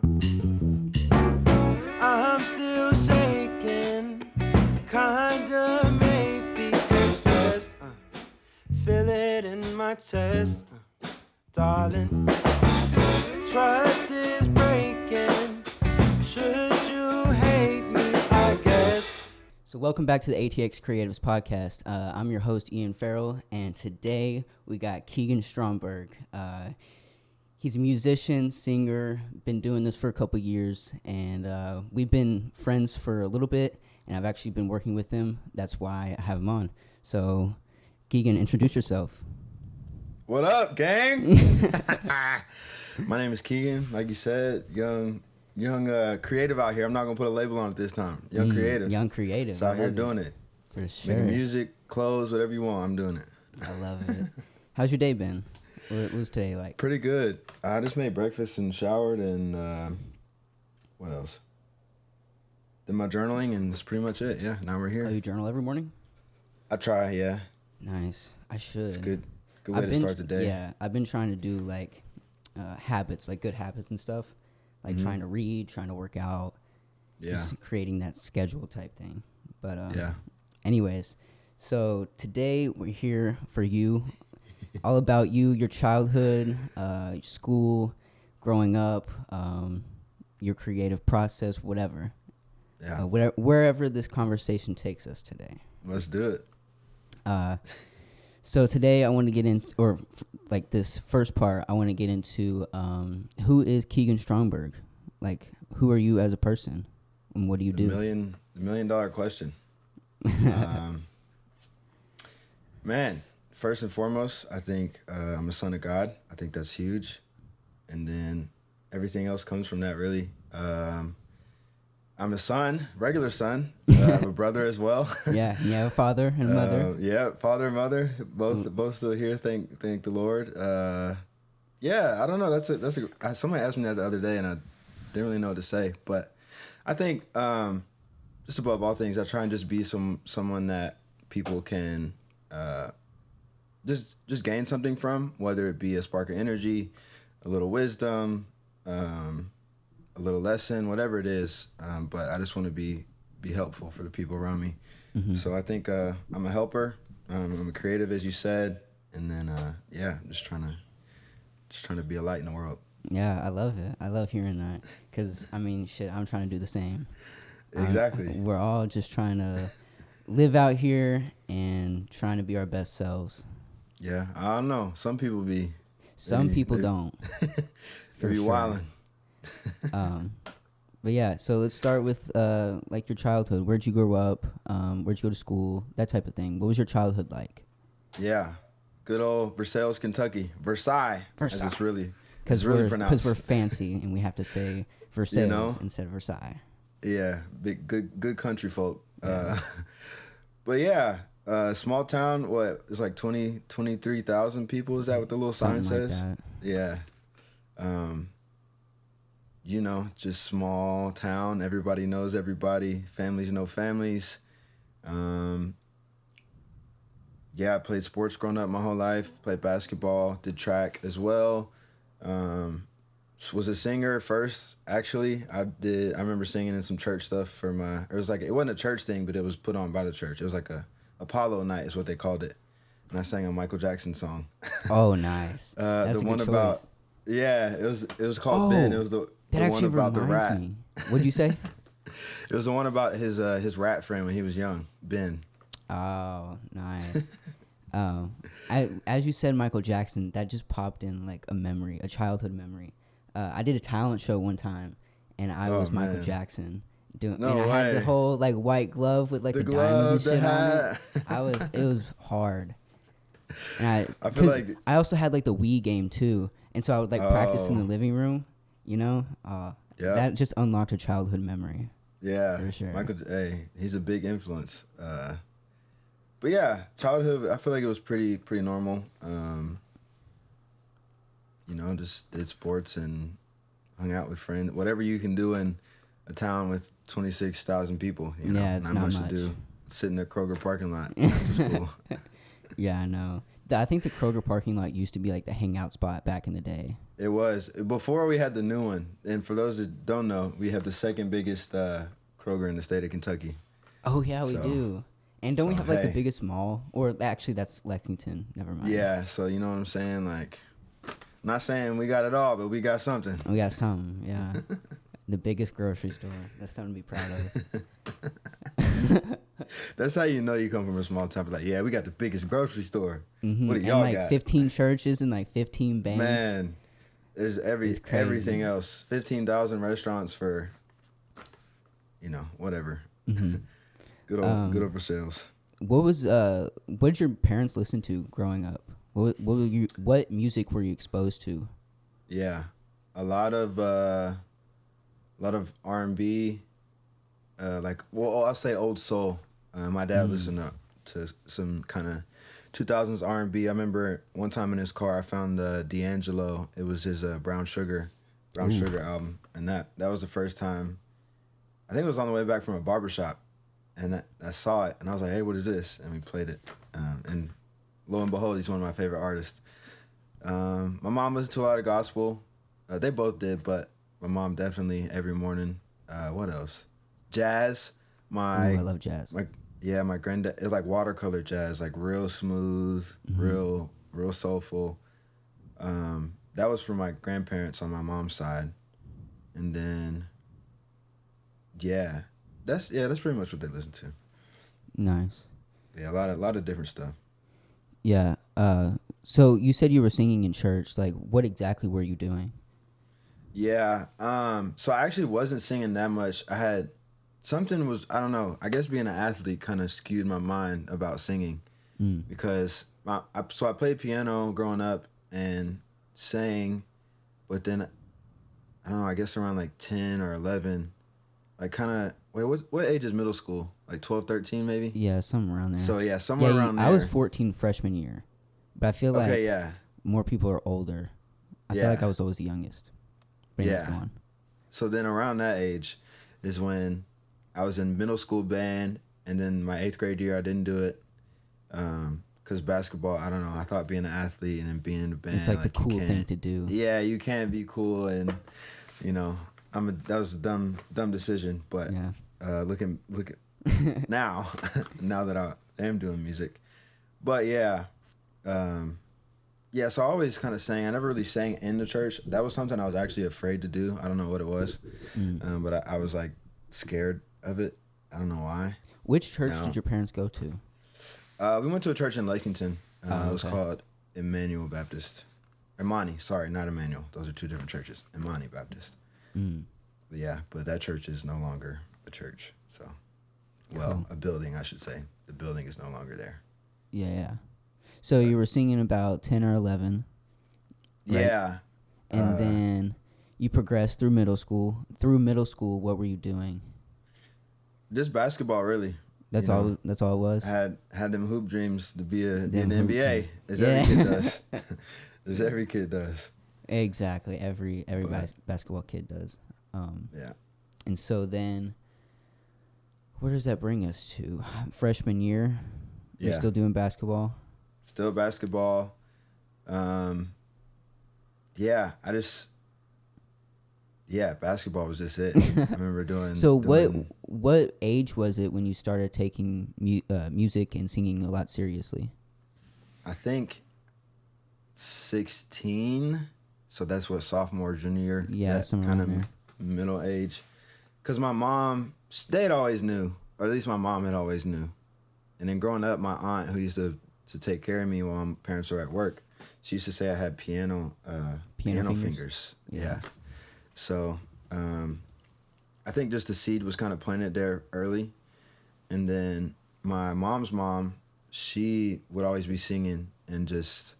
I'm still shaking, kinda maybe stressed. Feel it in my chest, darling. Trust is breaking. Should you hate me, I guess. So welcome back to the ATX Creatives Podcast. I'm your host, Ian Farrell, and today we got Keagan Stromberg. He's a musician, singer, been doing this for a couple years, and we've been friends for a little bit, and I've actually been working with him. That's why I have him on. So, Keagan, introduce yourself. What up, gang? My name is Keagan. Like you said, young creative out here. I'm not gonna put a label on it this time. Young creative. Young creative. So out here doing it. For sure. Making music, clothes, whatever you want. I'm doing it. I love it. How's your day been? What was today like? Pretty good. I just made breakfast and showered and what else? Did my journaling and that's pretty much it. Yeah, now we're here. Oh, you journal every morning? I try, yeah. Nice. I should. It's good. Good way to start the day. Yeah, I've been trying to do like habits, like good habits and stuff. Like trying to read, trying to work out. Yeah. Just creating that schedule type thing. But yeah. Anyways, so today we're here for you. All about you, your childhood, school, growing up, your creative process, whatever. Yeah. Wherever this conversation takes us today. Let's do it. So today I want to get into, or like this first part, I want to get into who is Keagan Stromberg? Like, who are you as a person? And what do you do? The million dollar question. Man. First and foremost, I think I'm a son of God. I think that's huge. And then everything else comes from that, really. I'm a son, regular son. I have a brother as well. Yeah, you have a father and a mother. Yeah, father and mother, both still here. Thank the Lord. Yeah, I don't know. Somebody asked me that the other day, and I didn't really know what to say. But I think just above all things, I try and just be someone that people can just gain something from, whether it be a spark of energy, a little wisdom, a little lesson, whatever it is. But I just want to be helpful for the people around me. Mm-hmm. So I think I'm a helper. I'm a creative, as you said, and then just trying to be a light in the world. Yeah, I love it. I love hearing that because I'm trying to do the same. Exactly. We're all just trying to live out here and trying to be our best selves. Yeah, I don't know. Some people be. Some people don't. For be sure. Wilding. But yeah, so let's start with like your childhood. Where'd you grow up? Where'd you go to school? That type of thing. What was your childhood like? Yeah, good old Versailles, Kentucky. Versailles. As it's really pronounced. Because we're fancy and we have to say Versailles instead of Versailles. Yeah, big good country folk. Yeah. But yeah. Small town, it's like 23,000 people. Is that what the little sign says? Like that. Yeah. Just small town. Everybody knows everybody. Families know families. I played sports growing up my whole life. Played basketball, did track as well. Was a singer first, actually. I remember singing in some church stuff it wasn't a church thing, but it was put on by the church. It was like a Apollo night is what they called it, and I sang a Michael Jackson song. Oh, nice. That's the one about choice. Yeah, it was called Ben. It was the one about the rat. Me. What'd you say? It was the one about his rat friend when he was young, Ben. Oh, nice. As you said, Michael Jackson, that just popped in like a memory, a childhood memory. I did a talent show one time, and I was Michael Jackson. I had the whole like white glove with like the diamonds and shit on it. It was hard. And I feel like I also had like the Wii game too, and so I would like practice in the living room. That just unlocked a childhood memory. Yeah, for sure. Michael, he's a big influence. But yeah, childhood, I feel like it was pretty normal. Just did sports and hung out with friends. Whatever you can do in a town with 26,000 people, it's not much to do. Sit in the Kroger parking lot. Which is cool. Yeah, I know. I think the Kroger parking lot used to be like the hangout spot back in the day. It was before we had the new one. And for those that don't know, we have the second biggest Kroger in the state of Kentucky. Oh yeah, we do. And don't we have like the hey. biggest mall? Or actually, that's Lexington. Never mind. Yeah, so you know what I'm saying? Like, I'm not saying we got it all, but we got something. We got something. Yeah, the biggest grocery store. That's something to be proud of. That's how you know you come from a small town. Like, yeah, we got the biggest grocery store. Mm-hmm. What do and y'all like got? 15 churches and like 15 banks. Man, there's everything else. 15,000 restaurants for, whatever. Mm-hmm. Good old Versailles. What did your parents listen to growing up? What music were you exposed to? Yeah, a lot of R&B. I'll say old soul. My dad listened to some kind of 2000s R&B. I remember one time in his car I found D'Angelo. It was his Brown Sugar album, and that was the first time. I think it was on the way back from a barbershop, and I saw it, and I was like, "Hey, what is this?" And we played it, and lo and behold, he's one of my favorite artists. My mom listened to a lot of gospel. They both did, but my mom definitely every morning. What else? Jazz. I love jazz. My granddad. It's like watercolor jazz, like real smooth, real soulful. That was from my grandparents on my mom's side, and then that's pretty much what they listen to. Nice. Yeah, a lot of different stuff. Yeah. So you said you were singing in church. Like, what exactly were you doing? Yeah. So I actually wasn't singing that much. I don't know. I guess being an athlete kind of skewed my mind about singing because I played piano growing up and sang, but then I don't know. I guess around like 10 or 11, like kind of. Wait, what age is middle school? Like 12, 13 maybe? Yeah, somewhere around there. So yeah, somewhere around there. I was 14 freshman year, but I feel like more people are older. I feel like I was always the youngest. But anyways, go on. So then around that age is when I was in middle school band, and then my 8th grade year I didn't do it because basketball, I don't know, I thought being an athlete and then being in the band. It's like the cool thing to do. Yeah, you can't be cool, and that was a dumb decision, but look at now that I am doing music. But so I always kind of sang. I never really sang in the church. That was something I was actually afraid to do. I don't know what it was, but I was like scared of it. I don't know why. Which church did your parents go to? We went to a church in Lexington. It was called Emmanuel Baptist. Imani, sorry, not Emmanuel. Those are two different churches. Imani Baptist. But that church is no longer a church. So, a building, I should say. The building is no longer there. Yeah. So you were singing about 10 or 11. Right? Yeah. And then you progressed through middle school. Through middle school, what were you doing? Just basketball, really. That's all. That's all it was. I had them hoop dreams to be in the NBA, as every kid does. As every kid does. Exactly. Every basketball kid does. And so then, where does that bring us to? Freshman year. You're still doing basketball. Still basketball. Basketball was just it. I remember doing. So what age was it when you started taking music and singing a lot seriously? I think 16. So that's what, sophomore, junior year. Yeah, somewhere kind of there. Middle age. Because my mom, they'd always knew, or at least my mom had always knew. And then growing up, my aunt, who used to take care of me while my parents were at work, she used to say I had piano fingers. Yeah. So I think just the seed was kind of planted there early. And then my mom's mom, she would always be singing and just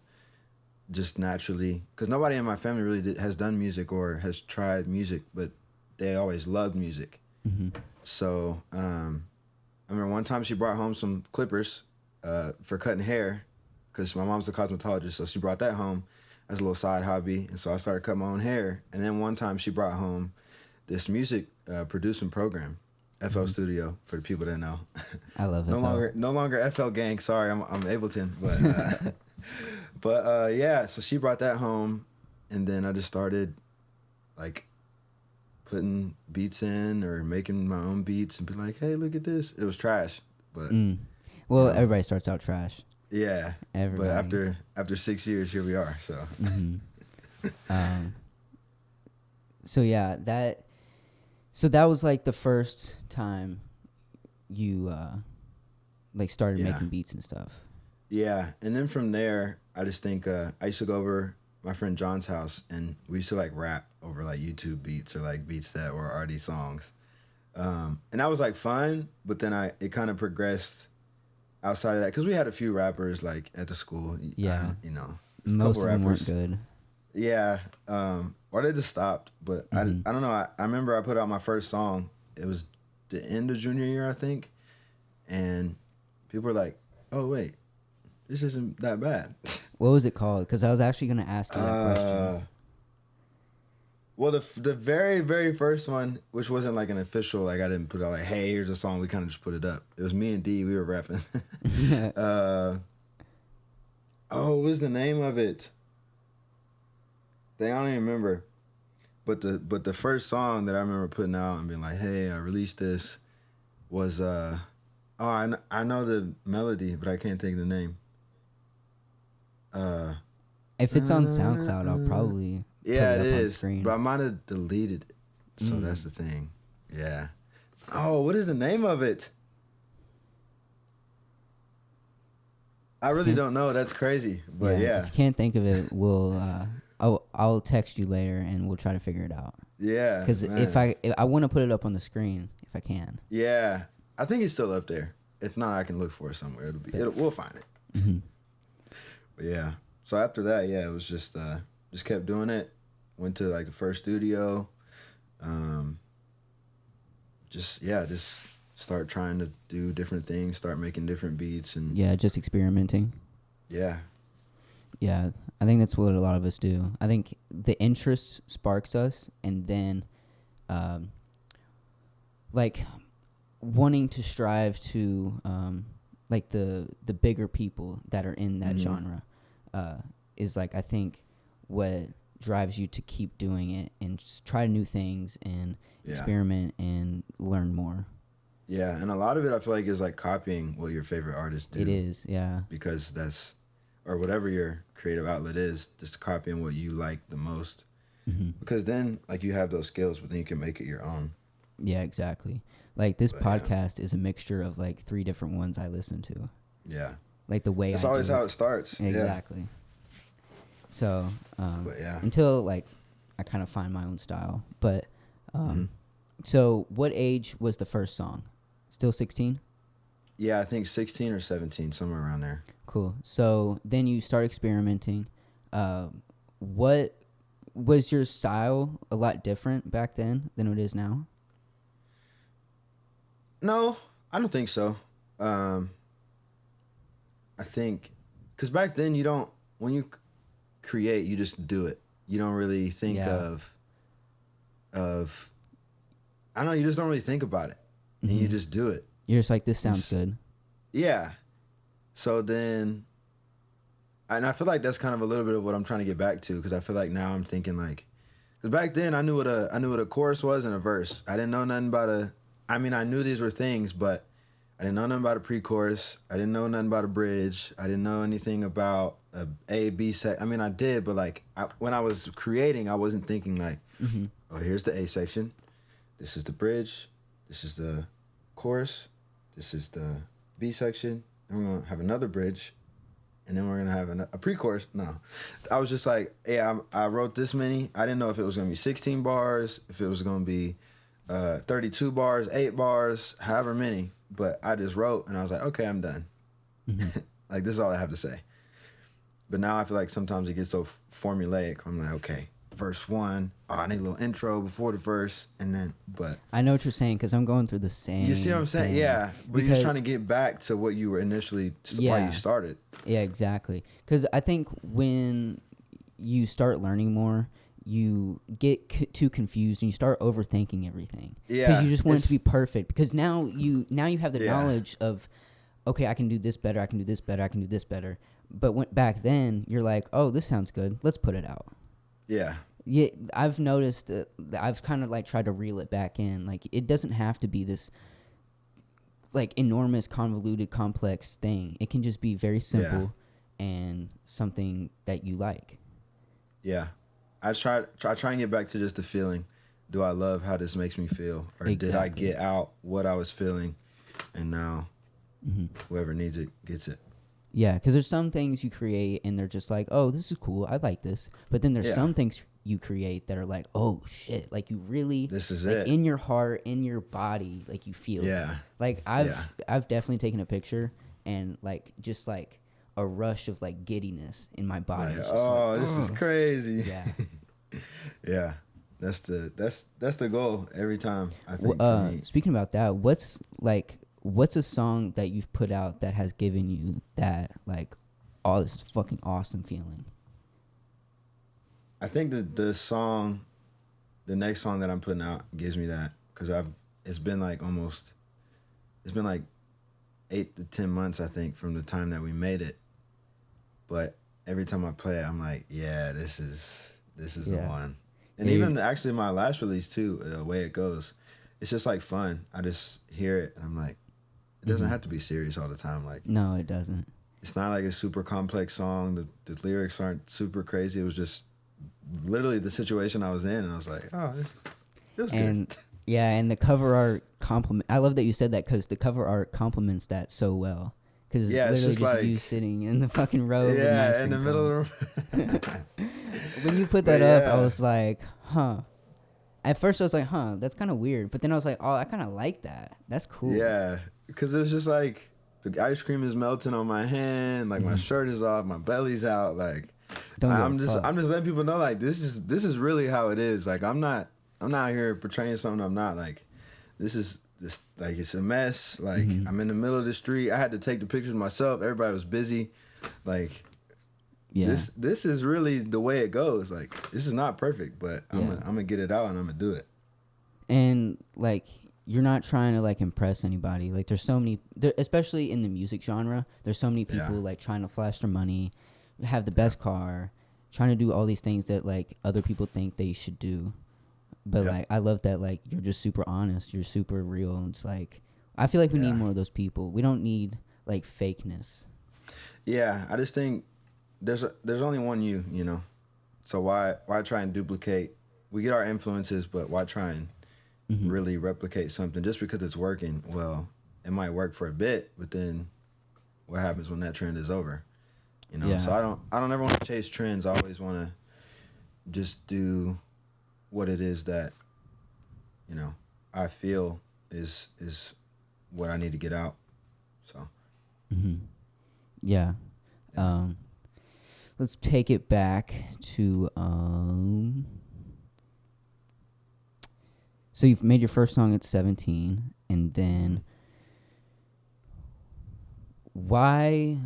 naturally, because nobody in my family really has done music or has tried music, but they always loved music. So I remember one time she brought home some clippers for cutting hair, because my mom's a cosmetologist, so she brought that home as a little side hobby, and so I started cutting my own hair. And then one time she brought home this music producing program, FL Studio, for the people that know. I love it. No longer FL Gang. Sorry, I'm Ableton, but But yeah, so she brought that home, and then I just started like putting beats in or making my own beats and be like, hey, look at this. It was trash, but Well, you know. everybody starts out trash. Yeah, Everybody. but after 6 years, here we are. So So yeah, that was like the first time you like started Yeah. making beats and stuff. yeah, and then from there, I just think I used to go over my friend John's house, and we used to like rap over like YouTube beats or like beats that were already songs, and that was like fun. But then it kind of progressed outside of that because we had a few rappers like at the school. Yeah. you know, a Most couple of them weren't rappers. good. Yeah, or they just stopped. But I don't know. I remember I put out my first song. It was the end of junior year, I think, and people were like, "Oh wait, this isn't that bad." What was it called? Because I was actually gonna ask you that question. Well, the very very first one, which wasn't like an official, like I didn't put out like, "Hey, here's a song." We kind of just put it up. It was me and D. We were rapping. What was the name of it? I don't even remember. But the first song that I remember putting out and being like, "Hey, I released this," was I know the melody, but I can't think of the name. If it's on SoundCloud, I'll probably Yeah, put it it up on is. screen. But I might have deleted it. So that's the thing. Yeah. Oh, what is the name of it? I really don't know. That's crazy. But yeah. If you can't think of it, I'll text you later and we'll try to figure it out. Yeah. Because if I want to put it up on the screen if I can. Yeah. I think it's still up there. If not, I can look for it somewhere. We'll find it. But yeah. So after that, yeah, it was just kept doing it. Went to like the first studio. Just start trying to do different things, start making different beats and Yeah, just experimenting. yeah. Yeah, I think that's what a lot of us do. I think the interest sparks us, and then, like, wanting to strive to, like the bigger people that are in that genre, is like I think what drives you to keep doing it and just try new things and experiment and learn more. Yeah, and a lot of it I feel like is like copying what your favorite artists do. It is, yeah. Because that's, or whatever your creative outlet is, just copying what you like the most. Because then, like, you have those skills, but then you can make it your own. Yeah, exactly. Like, this podcast is a mixture of, like, 3 different ones I listen to. Yeah. Like, the way That's I always do how it starts. Exactly. Yeah. So, But yeah. until, like, I kind of find my own style. But, so what age was the first song? Still 16? Yeah, I think 16 or 17, somewhere around there. Cool. So then you start experimenting. What was your style a lot different back then than it is now? No, I don't think so. I think, because back then when you create, you just do it. You don't really think of, I don't know, you just don't really think about it. And you just do it. You're just like, this sounds good. Yeah. So then, and I feel like that's kind of a little bit of what I'm trying to get back to, because I feel like now I'm thinking like, because back then I knew what a chorus was and a verse. I didn't know nothing about I knew these were things, but I didn't know nothing about a pre-chorus. I didn't know nothing about a bridge. I didn't know anything about a B set. I mean, I did, but like when I was creating, I wasn't thinking like, oh, here's the A section. This is the bridge. This is the chorus. This is the B section. Then we're gonna have another bridge, and then we're gonna have a pre-chorus. No, I was just like, yeah, I wrote this many. I didn't know if it was gonna be 16 bars, if it was gonna be 32 bars, 8 bars, however many. But I just wrote, and I was like, okay, I'm done. Like, this is all I have to say. But now I feel like sometimes it gets so formulaic. I'm like, okay, verse 1. Oh, I need a little intro before the verse, and then, but. I know what you're saying, because I'm going through the same You see what I'm saying? thing. Yeah. But you're just trying to get back to what you were initially, why you started. Yeah, exactly. Because I think when you start learning more, you get too confused and you start overthinking everything. Yeah. Because you just want it to be perfect. Because now you have the Yeah. knowledge of, okay, I can do this better, I can do this better, I can do this better. But back then, you're like, oh, this sounds good. Let's put it out. Yeah. Yeah, I've noticed that I've kind of like tried to reel it back in. Like, it doesn't have to be this like enormous, convoluted, complex thing. It can just be very simple and something that you like. Yeah. I try and get back to just the feeling. Do I love how this makes me feel? Or did I get out what I was feeling? And now whoever needs it gets it. Yeah, because there's some things you create and they're just like, oh, this is cool. I like this. But then there's some things you create that are like, oh, shit. Like, you really, this is like, it. in your heart, in your body, like, you feel it. Like, I've definitely taken a picture and, like, just, like, a rush of, like, giddiness in my body. Like, oh, this is crazy. Yeah. Yeah. That's the goal every time, I think, for me. Speaking about that, what's a song that you've put out that has given you that, like, all this fucking awesome feeling? I think the next song that I'm putting out gives me that, because it's been like 8 to 10 months, I think, from the time that we made it. But every time I play it, I'm like, yeah, this is the one. And even actually my last release too, The Way It Goes, it's just like fun. I just hear it and I'm like, it doesn't have to be serious all the time. Like, no, it doesn't. It's not like a super complex song. The lyrics aren't super crazy. It was just literally the situation I was in, and I was like, oh, this feels good. Yeah, and the cover art I love that you said that, because the cover art complements that so well. Because it's literally just like you sitting in the fucking robe. Yeah, in the middle of the room. When you put that up, I was like, huh. At first I was like, huh, that's kind of weird. But then I was like, oh, I kind of like that. That's cool. Yeah, because it was just like, the ice cream is melting on my hand. Like, my shirt is off, my belly's out. Like, I'm just letting people know, like, this is really how it is. Like, I'm not here portraying something I'm not. Like, this is just like, it's a mess. Like, I'm in the middle of the street. I had to take the pictures myself. Everybody was busy. Like, this is really the way it goes. Like, this is not perfect, but I'm gonna get it out and I'm gonna do it. And like, you're not trying to like impress anybody. Like, there's so many, especially in the music genre, there's so many people like trying to flash their money, have the best car, trying to do all these things that like other people think they should do. But like, I love that, like, you're just super honest, you're super real. And it's like, I feel like we need more of those people. We don't need like fakeness. Yeah, I just think there's only one you know. So why try and duplicate? We get our influences, but why try and really replicate something just because it's working? Well, it might work for a bit, but then what happens when that trend is over? You know, so I don't ever want to chase trends. I always want to just do what it is that, you know, I feel is what I need to get out. So. Yeah. Let's take it back to so you've made your first song at 17, and then why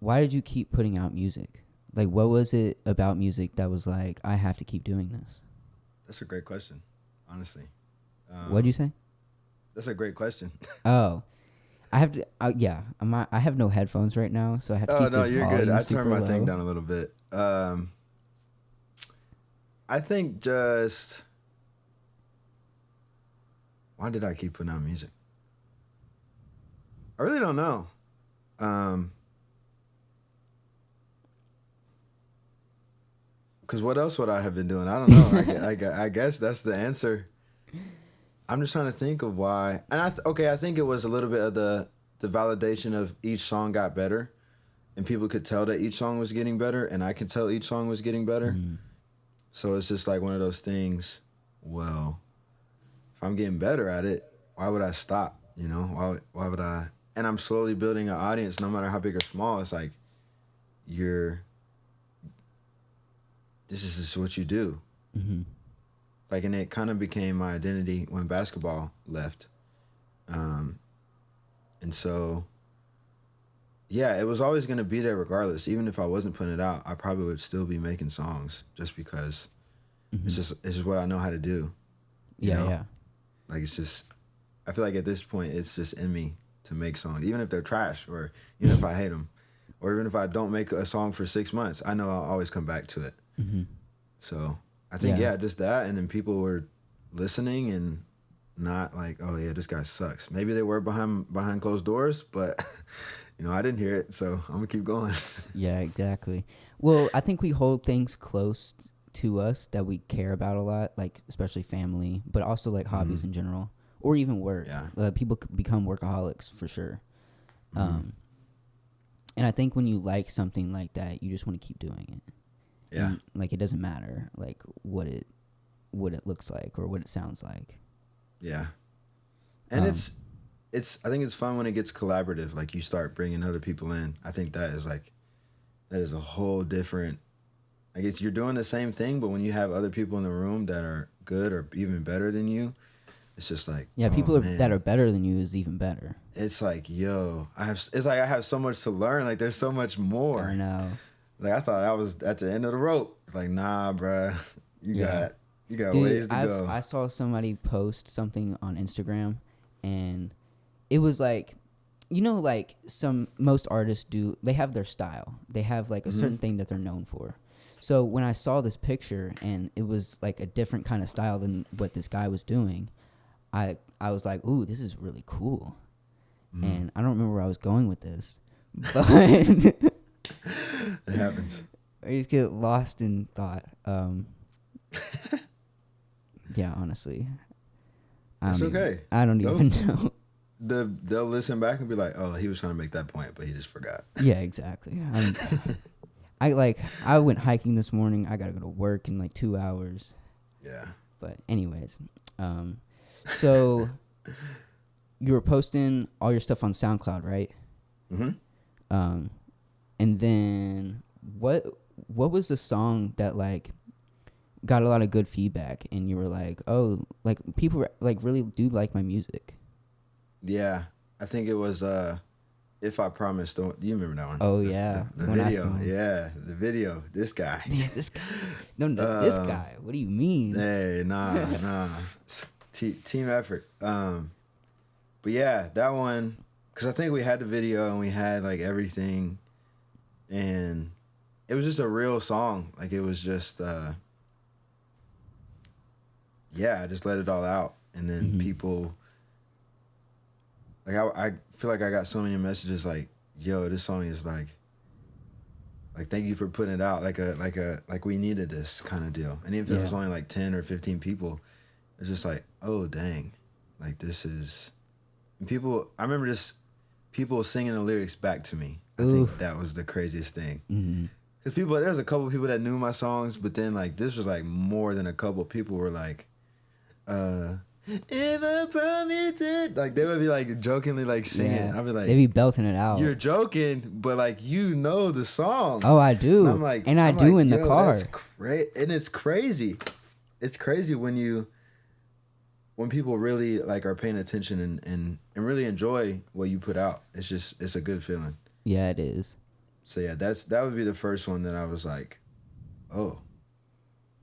did you keep putting out music? Like, what was it about music that was like, I have to keep doing this? That's a great question, honestly. What'd you say? That's a great question. Oh, I have to. I have no headphones right now, so I have to keep this volume you're good. I turned my low. thing down a little bit. I think just, why did I keep putting out music? I really don't know. Because what else would I have been doing? I don't know. I guess that's the answer. I'm just trying to think of why. And I think it was a little bit of the validation of each song got better. And people could tell that each song was getting better. And I could tell each song was getting better. So it's just like one of those things, well, if I'm getting better at it, why would I stop? You know, why would I? And I'm slowly building an audience, no matter how big or small. It's like, this is just what you do. Like, and it kind of became my identity when basketball left. And so, yeah, it was always going to be there regardless. Even if I wasn't putting it out, I probably would still be making songs just because it's just what I know how to do. You know? Like, it's just, I feel like at this point, it's just in me to make songs, even if they're trash or even if I hate them. or even if I don't make a song for 6 months, I know I'll always come back to it. Mm-hmm. So I think just that, and then people were listening and not like, oh yeah, this guy sucks. Maybe they were behind closed doors, but I didn't hear it, so I'm gonna keep going. Yeah, exactly. Well, I think we hold things close to us that we care about a lot, like especially family, but also like hobbies in general, or even work. Yeah. People become workaholics for sure. And I think when you like something like that, you just want to keep doing it. Yeah. And, like, it doesn't matter like what it looks like or what it sounds like. Yeah. And it's I think it's fun when it gets collaborative, like you start bringing other people in. I think that is a whole different, I guess you're doing the same thing, but when you have other people in the room that are good or even better than you, it's just like, people that are better than you is even better. It's like, yo, I have so much to learn. Like, there's so much more. I know. Like, I thought I was at the end of the rope. It's like, nah, bruh, you got Dude, ways to go. I saw somebody post something on Instagram, and it was like, like most artists do. They have their style. They have like a certain thing that they're known for. So when I saw this picture and it was like a different kind of style than what this guy was doing, I was like, ooh, this is really cool. And I don't remember where I was going with this, but it happens. I just get lost in thought. Yeah, honestly. It's okay. I don't even know. They'll listen back and be like, oh, he was trying to make that point, but he just forgot. Yeah, exactly. I went hiking this morning. I got to go to work in like 2 hours. Yeah. But anyways, so you were posting all your stuff on SoundCloud, right? Mm-hmm. And then what was the song that like got a lot of good feedback and you were like, oh, like people like really do like my music? Yeah, I think it was If I Promise. Do you remember that one? Oh yeah, the video. Yeah, the video. This guy. This guy. No, this guy. What do you mean? Hey, nah. Team effort. But yeah, that one, because I think we had the video and we had like everything, and it was just a real song. Like, it was just I just let it all out, and then people, like, I feel like I got so many messages like, yo, this song is like thank you for putting it out, like we needed this kind of deal. And even if it was only like 10 or 15 people, it's just like, oh dang, like this is, and I remember just people singing the lyrics back to me. I think that was the craziest thing. Because there's a couple people that knew my songs, but then like this was like more than a couple. People were like, if I promise it, like they would be like jokingly like singing. I'd be like, they be belting it out. You're joking, but like the song. Oh, I do. And I'm like, and I do in the car. That's and it's crazy. It's crazy when people really like are paying attention and really enjoy what you put out. It's a good feeling. Yeah, it is. So yeah, that would be the first one that I was like, oh,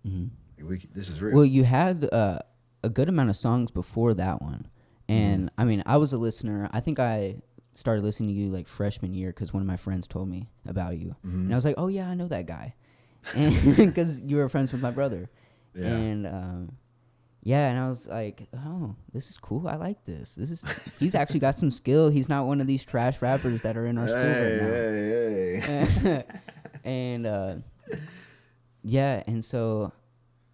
this is real. Well, you had a good amount of songs before that one, and I mean, I was a listener. I think I started listening to you like freshman year because one of my friends told me about you, and I was like, oh yeah, I know that guy, because you were friends with my brother, and and I was like, oh, this is cool. I like this. He's actually got some skill. He's not one of these trash rappers that are in our school right now. Hey. And and so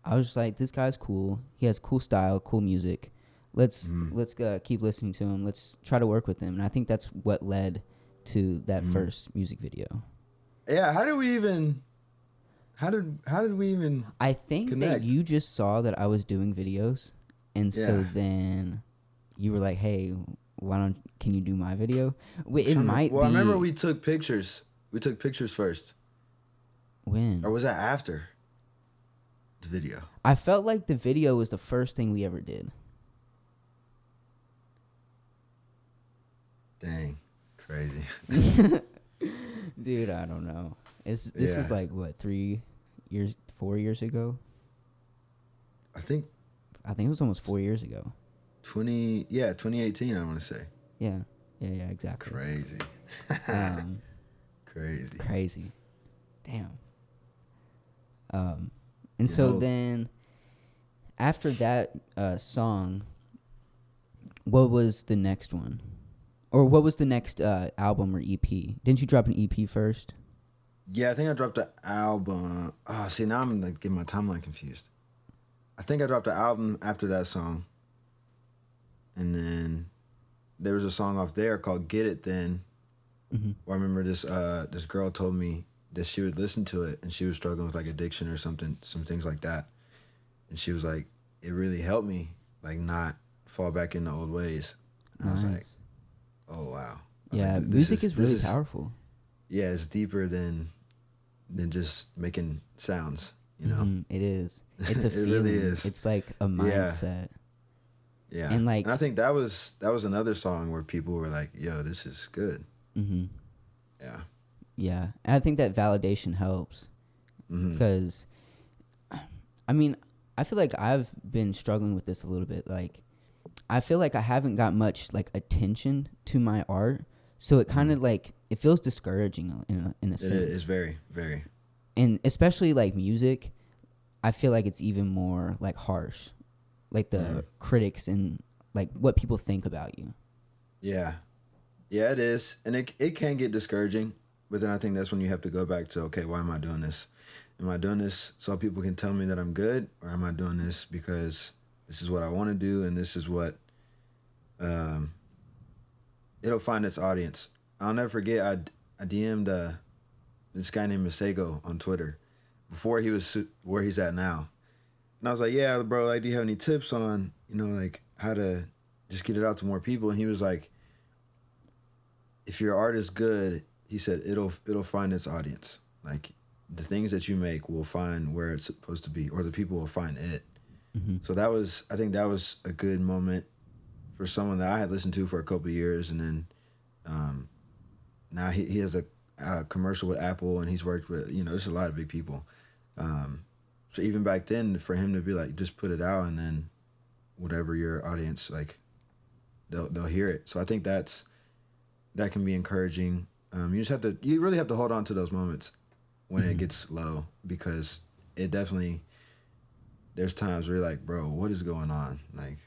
I was just like, this guy's cool. He has cool style, cool music. Let's keep listening to him. Let's try to work with him. And I think that's what led to that first music video. Yeah, how did we even I think connect? that you just saw that I was doing videos, and so then you were like, hey, can you do my video? I remember we took pictures. We took pictures first. When? Or was that after the video? I felt like the video was the first thing we ever did. Dang. Crazy. Dude, I don't know. This was like, what, 4 years ago? I think it was almost 4 years ago. 2018, I want to say. Yeah, exactly. Crazy. Crazy. Damn. And so then after that song, what was the next one? Or what was the next album or EP? Didn't you drop an EP first? Yeah, I think I dropped the album. Oh, see, now I'm like getting my timeline confused. I think I dropped the album after that song. And then there was a song off there called Get It Then. Mm-hmm. Where I remember this girl told me that she would listen to it and she was struggling with like addiction or something, some things like that. And she was like, it really helped me like not fall back into old ways. And I was like, oh wow. Yeah, like, music is really powerful. Yeah, it's deeper than just making sounds, you know. It is. It's a it feeling. Really is. It's like a mindset. Yeah. And like, and I think that was another song where people were like, yo, this is good. Mm-hmm. Yeah. Yeah. And I think that validation helps. Because, I mean, I feel like I've been struggling with this a little bit. Like, I feel like I haven't got much like attention to my art. So it kind of like, it feels discouraging in a sense. It is very, very. And especially like music, I feel like it's even more like harsh. Like the critics and like what people think about you. Yeah. Yeah, it is. And it can get discouraging. But then I think that's when you have to go back to, okay, why am I doing this? Am I doing this so people can tell me that I'm good? Or am I doing this because this is what I want to do and this is what it'll find its audience. I'll never forget, I DM'd this guy named Masego on Twitter before he was where he's at now. And I was like, yeah, bro, like, do you have any tips on, like how to just get it out to more people? And he was like, if your art is good, he said, it'll find its audience. Like the things that you make will find where it's supposed to be, or the people will find it. Mm-hmm. So I think that was a good moment for someone that I had listened to for a couple of years. And then now he has a commercial with Apple and he's worked with, there's a lot of big people. So even back then, for him to be like, just put it out and then whatever your audience, like, they'll hear it. So I think that can be encouraging. You really have to hold on to those moments when it gets low, because it definitely, there's times where you're like, bro, what is going on? Like,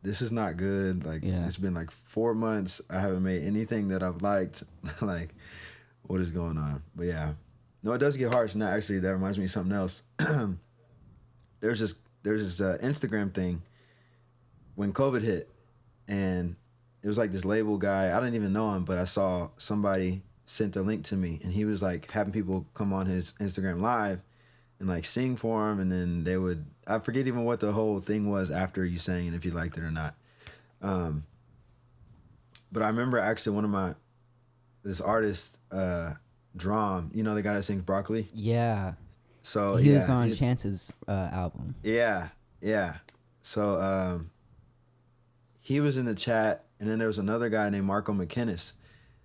this is not good. Like, It's been like 4 months. I haven't made anything that I've liked. Like, what is going on? But yeah. No, it does get harsh. Now, actually, that reminds me of something else. There's this Instagram thing when COVID hit, and it was like this label guy. I didn't even know him, but I saw somebody sent a link to me, and he was like having people come on his Instagram live and like sing for him, and then they would, I forget even what the whole thing was after you sang and if you liked it or not. But I remember actually this artist, Drum, the guy that sings Broccoli? Yeah. So he was on Chance's album. Yeah. So he was in the chat, and then there was another guy named Marco McKinnis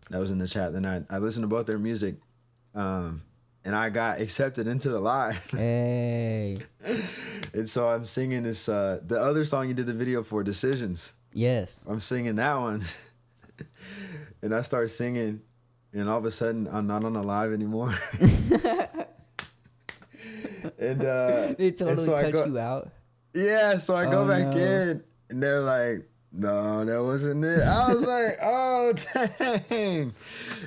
that was in the chat. Then I listened to both their music, and I got accepted into the live. Hey. And so I'm singing this, the other song you did the video for, Decisions. Yes. I'm singing that one. And I start singing, and all of a sudden I'm not on the live anymore. And they totally cut you out. Yeah, so I go back in, and they're like, no, that wasn't it. I was like, oh, dang.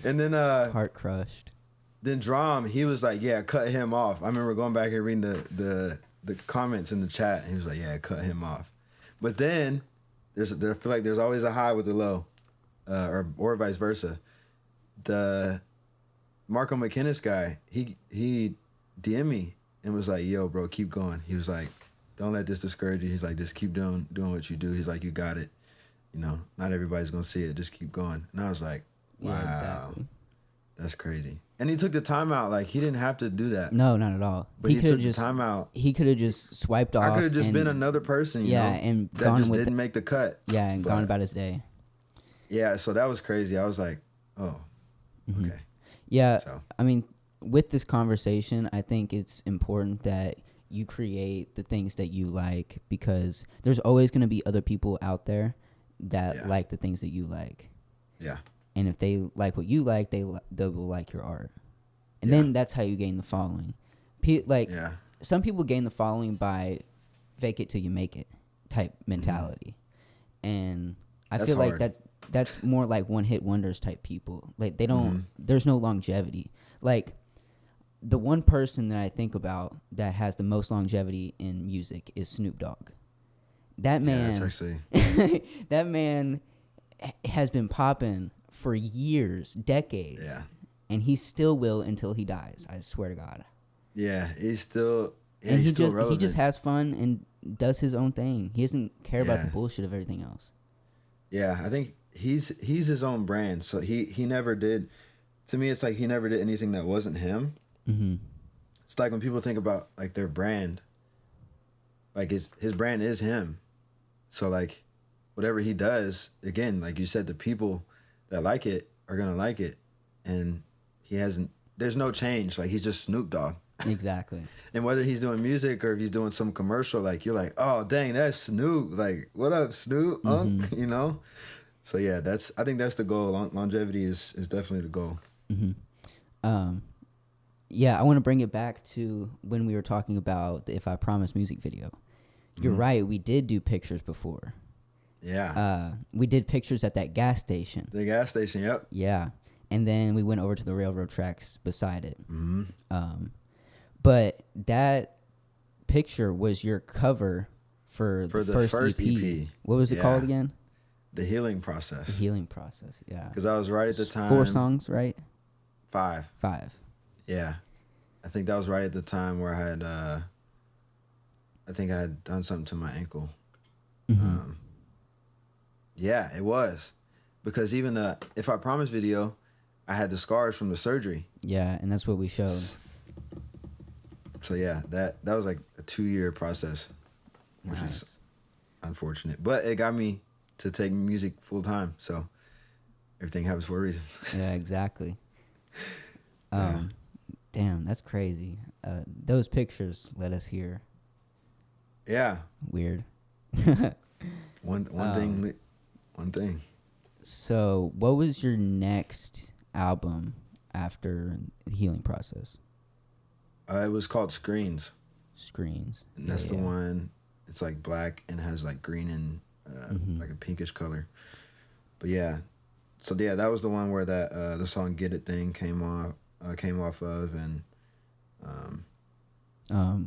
And then heart crushed. Then Drum, he was like, yeah, cut him off. I remember going back and reading the comments in the chat, and he was like, yeah, cut him I feel like there's always a high with a low, or vice versa. The Marco McKinnis guy, he DM'd me and was like, yo, bro, keep going. He was like, don't let this discourage you. He's like, just keep doing what you do. He's like, you got it. Not everybody's going to see it. Just keep going. And I was like, wow, yeah, exactly. That's crazy. And he took the time out. Like, he didn't have to do that. No, not at all. But he took the time out. He could have just swiped off. I could have just been another person, and that gone just with didn't make the cut. Yeah, and gone about his day. Yeah, so that was crazy. I was like, oh, okay. Yeah, I mean, with this conversation, I think it's important that you create the things that you like, because there's always going to be other people out there that like the things that you like. Yeah. and if they like what you like, they will like your art, and Yeah. then that's how you gain the following. Yeah. Some people gain the following by fake it till you make it type mentality, and I That's feel like hard. that's more like one hit wonders type people. Like they don't. There's no longevity. Like the one person that I think about that has the most longevity in music is Snoop Dogg. That Yeah, man, that's actually that man has been popping for years, decades, yeah. and he still will until he dies. I swear to God. Yeah, he's still And he's he still just relevant. he just has fun and does his own thing. He doesn't care about the Yeah. bullshit of everything else. Yeah, I think he's his own brand. So he never did. To me, it's like he never did anything that wasn't him. Mm-hmm. It's like when people think about like their brand, like his brand is him. So like whatever he does, again, like you said, the people that like it are gonna like it, and he hasn't. There's no change. Like he's just Snoop Dogg. Exactly. And whether he's doing music or if he's doing some commercial, like you're like, oh dang, that's Snoop. Like, what up, Snoop? Unk? You know? So yeah, I think that's the goal. Longevity is definitely the goal. Yeah, I want to bring it back to when we were talking about the If I Promise music video. You're right. We did do pictures before. Yeah. We did pictures at that gas station. The gas station, yep. Yeah. And then we went over to the railroad tracks beside it. Mm-hmm. But that picture was your cover for the first EP. EP. What was it Yeah. called again? The healing The process. Healing Process. Yeah. Because I was right at the time. 4 songs, right? 5. 5. Yeah. I think that was right at the time where I had, I think I had done something to my ankle. Yeah, it was. Because even the If I Promise video, I had the scars from the surgery. Yeah, and that's what we showed. So yeah, that was like a 2-year process, which Nice. is unfortunate. But it got me to take music full time. So everything happens for a reason. Yeah, exactly. Yeah. Damn, that's crazy. Those pictures let us hear. Yeah. Weird. One thing. So, what was your next album after the Healing Process? It was called Screens. Screens. And that's the one. It's like black and has like green and like a pinkish color. But yeah, so yeah, that was the one where that the song "Get It" thing came off of, and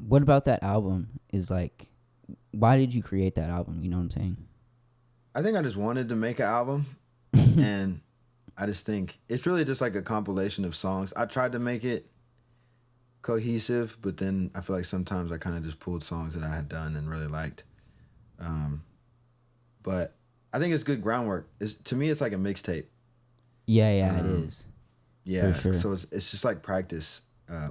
What about that album is like, why did you create that album? You know what I'm saying? I think I just wanted to make an album, and I just think it's really just like a compilation of songs. I tried to make it cohesive, but then I feel like sometimes I kind of just pulled songs that I had done and really liked. But I think it's good groundwork. To me, it's like a mixtape. Yeah, it is. Yeah, For sure. so it's just like practice.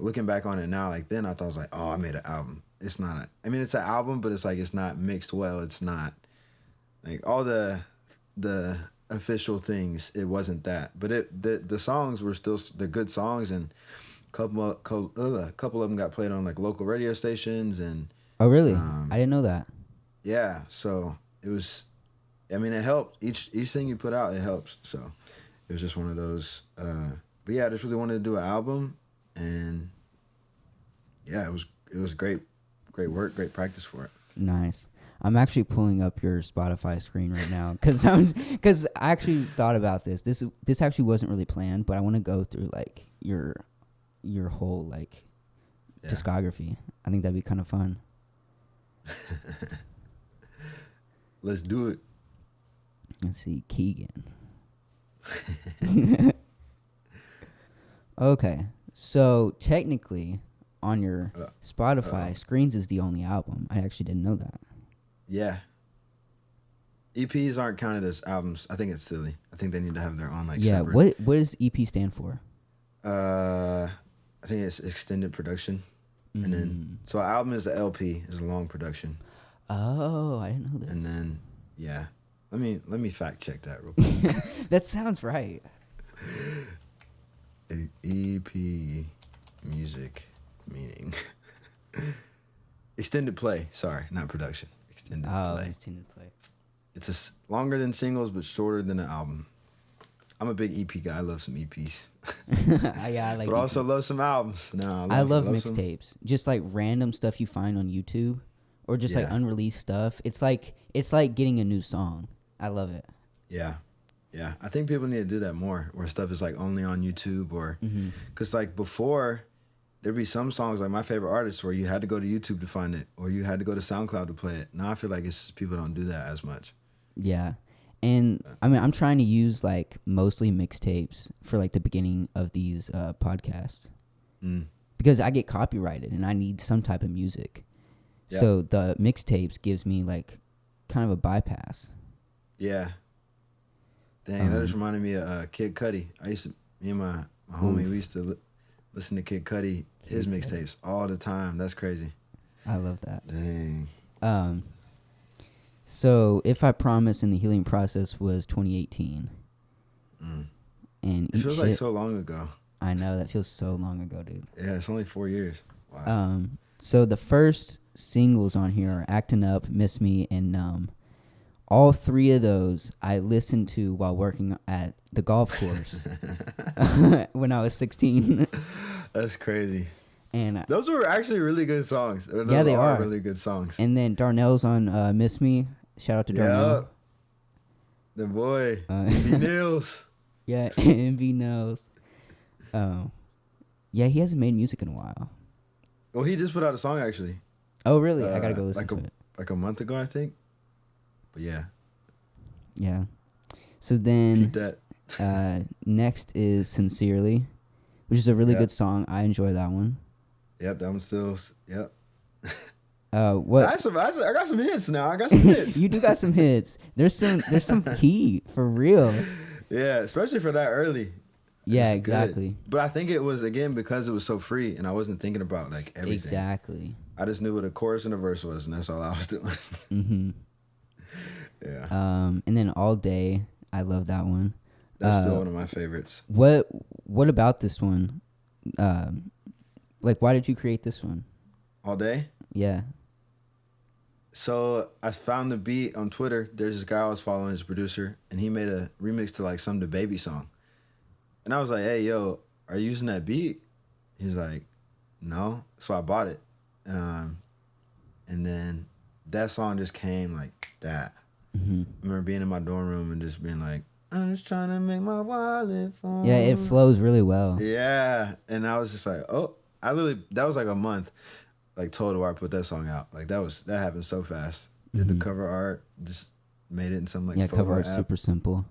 Looking back on it now, like then I thought I was like, oh, I made an album. It's not. I mean, it's an album, but it's like it's not mixed well. It's not like all the official things. It wasn't that, but the songs were still the good songs, and a couple of them got played on like local radio stations, and Oh, really? I didn't know that. yeah, so it was. I mean, it helped. Each thing you put out, it helps. So it was just one of those. But yeah, I just really wanted to do an album, and yeah, it was great work, great practice for it. Nice. I'm actually pulling up your Spotify screen right now because I actually thought about this. This actually wasn't really planned, but I want to go through like your whole like Yeah. discography. I think that'd be kind of fun. Let's do it. Let's see, Keagan. Okay, so technically on your Spotify, Screens is the only album. I actually didn't know that. Yeah. EPs aren't counted as albums. I think it's silly. I think they need to have their own like Yeah, separate. what does EP stand for? I think it's extended production, and then so an album is the LP, is a long production, Oh, I didn't know this. and then yeah, let me fact check that real quick. That sounds right. EP music meaning extended play. Sorry, not production. Extended Oh, play. it's to play. It's longer than singles but shorter than an album. I'm a big EP guy. I love some EPs. I like but also EPs. love some albums. No, I love some- mixtapes. Just like random stuff you find on YouTube, or just like Yeah. unreleased stuff. It's like getting a new song. I love it. Yeah. Yeah. I think people need to do that more, where stuff is like only on YouTube, or because like before, there'd be some songs like my favorite artists where you had to go to YouTube to find it, or you had to go to SoundCloud to play it. Now I feel like it's people don't do that as much. Yeah. And I mean, I'm trying to use like mostly mixtapes for like the beginning of these podcasts because I get copyrighted and I need some type of music. Yeah. So the mixtapes gives me like kind of a bypass. Yeah. Dang, that just reminded me of Kid Cudi. Me and my homie, we used to listen to Kid Cudi, his mixtapes all the time. That's crazy. I love that. Dang. So If I Promise in the Healing Process was 2018. And It feels like so long ago. I know, that feels so long ago, dude. Yeah, it's only 4 years. Wow. So the first singles on here are Acting Up, Miss Me, and Numb. All three of those I listened to while working at the golf course when I was 16. That's crazy. And Those were actually really good songs. Those Yeah, they are. really good songs. and then Darnell's on Miss Me. Shout out to Darnell. The boy. Uh, B. Nils. Yeah, MV knows. Yeah, he hasn't made music in a while. Well, he just put out a song actually. Oh, really? I gotta go listen to it. Like a month ago, I think. But yeah. Yeah. So then Beat that. next is Sincerely, which is a really Yeah. good song. I enjoy that one. Yep, that one's still. Yep. What? I got some hits now. I got some hits. You do got some hits. There's some heat for real. Yeah, especially for that early. Yeah, It's good. exactly. But I think it was, again, because it was so free and I wasn't thinking about like everything. Exactly. I just knew what a chorus and a verse was, and that's all I was doing. Mm-hmm. Yeah. And then All Day, I love that one. That's still one of my favorites. What about this one? Like, why did you create this one? All Day? Yeah. So I found the beat on Twitter. There's this guy I was following, his producer, and he made a remix to like some DaBaby song. And I was like, hey, yo, are you using that beat? He's like, no. So I bought it. And then that song just came like that. Mm-hmm. I remember being in my dorm room and just being like, I'm just trying to make my wallet fall. Yeah, it flows really well. Yeah. And I was just like, oh, that was like a month, like total, where I put that song out. Like that happened so fast. Did the cover art, just made it in some like photo cover art's app. super simple.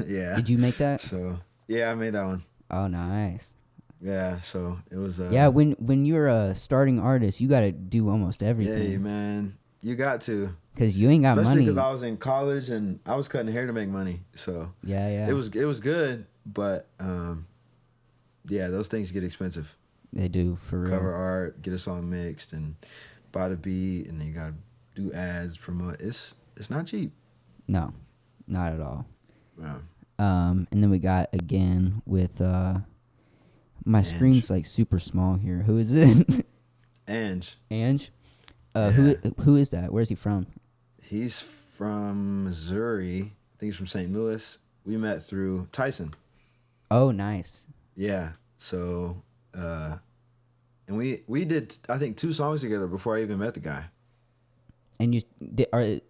Yeah. Did you make that? So yeah, I made that one. Oh, nice. Yeah. So it was. Yeah, when you're a starting artist, you got to do almost everything. Yeah, man. You got to. Because you ain't got Especially money. because I was in college and I was cutting hair to make money. So Yeah. it was good, but yeah, those things get expensive. They do, for real. Cover art, get a song mixed, and buy the beat, and then you gotta do ads, promote. It's not cheap. No, not at all. Yeah. And then we got again with my screen's like super small here. Who is it? Ange. Ange. Yeah. Who is that? Where's he from? He's from Missouri. I think he's from St. Louis. We met through Tyson. Oh, nice. Yeah. So, and we did, I think, 2 songs together before I even met the guy. And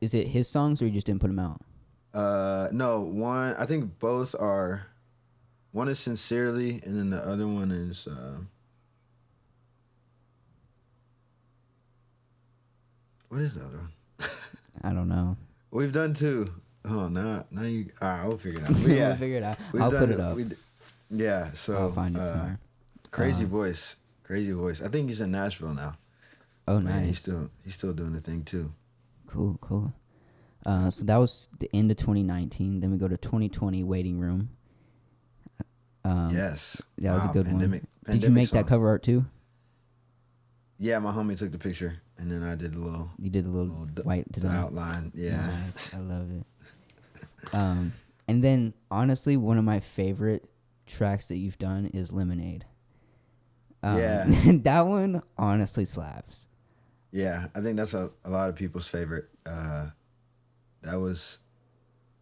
is it his songs or you just didn't put them out? No, one, I think both are, one is Sincerely, and then the other one is, what is the other one? I don't know. We've done 2. Oh, now you, we'll figure it out. But yeah, We'll figure it out. we've I'll done put it up. Yeah, so. I'll find it somewhere. Crazy voice. I think he's in Nashville now. Oh, Man, nice. he's still doing the thing too. Cool. So that was the end of 2019. Then we go to 2020, Waiting Room. Yes. That was a good one. Did you pandemic make song. that cover art too? Yeah, my homie took the picture, and then I did a little. You did the little white the design. outline. Yeah. Nice. I love it. And then honestly, one of my favorite tracks that you've done is Lemonade. Yeah. That one honestly slaps. Yeah, I think that's a lot of people's favorite. That was,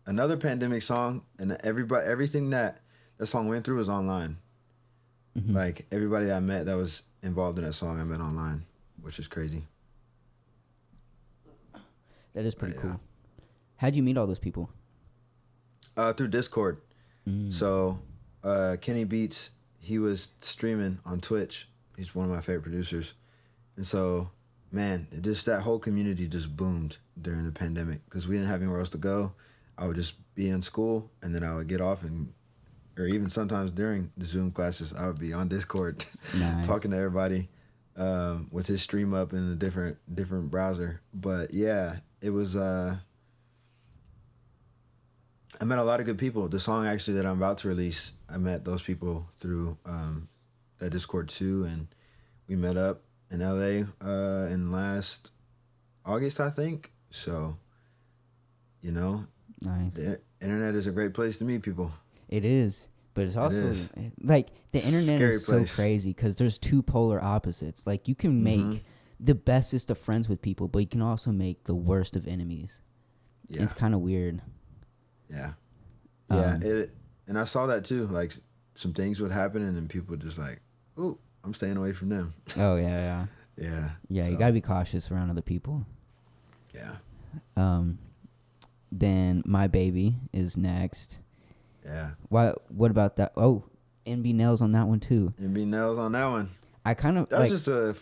another pandemic song, and everything that song went through was online. Mm-hmm. Like everybody that I met that was involved in that song, I met online, which is crazy. That is pretty Yeah. cool. How'd you meet all those people? Through Discord. So Kenny Beats, he was streaming on Twitch. He's one of my favorite producers. And so, man, just that whole community just boomed during the pandemic because we didn't have anywhere else to go. I would just be in school, and then I would get off, or even sometimes during the Zoom classes, I would be on Discord Nice. talking to everybody with his stream up in a different browser. But yeah, it was... I met a lot of good people. The song actually that I'm about to release, I met those people through that Discord too, and we met up in LA in last August, I think. So, you know, Nice. the internet is a great place to meet people. It is, but it's also is. like the internet Scary is place. so crazy because there's two polar opposites. Like you can make the bestest of friends with people, but you can also make the worst of enemies. Yeah, It's kind of weird. yeah, Um, and I saw that too. Like some things would happen, and then people would just like, "Oh, I'm staying away from them." Oh yeah. Yeah, You so, gotta be cautious around other people. Yeah, Then My Baby is next. yeah. What about that? Oh, NB Nails on that one too. And be nails on that one. I kind of That like was just a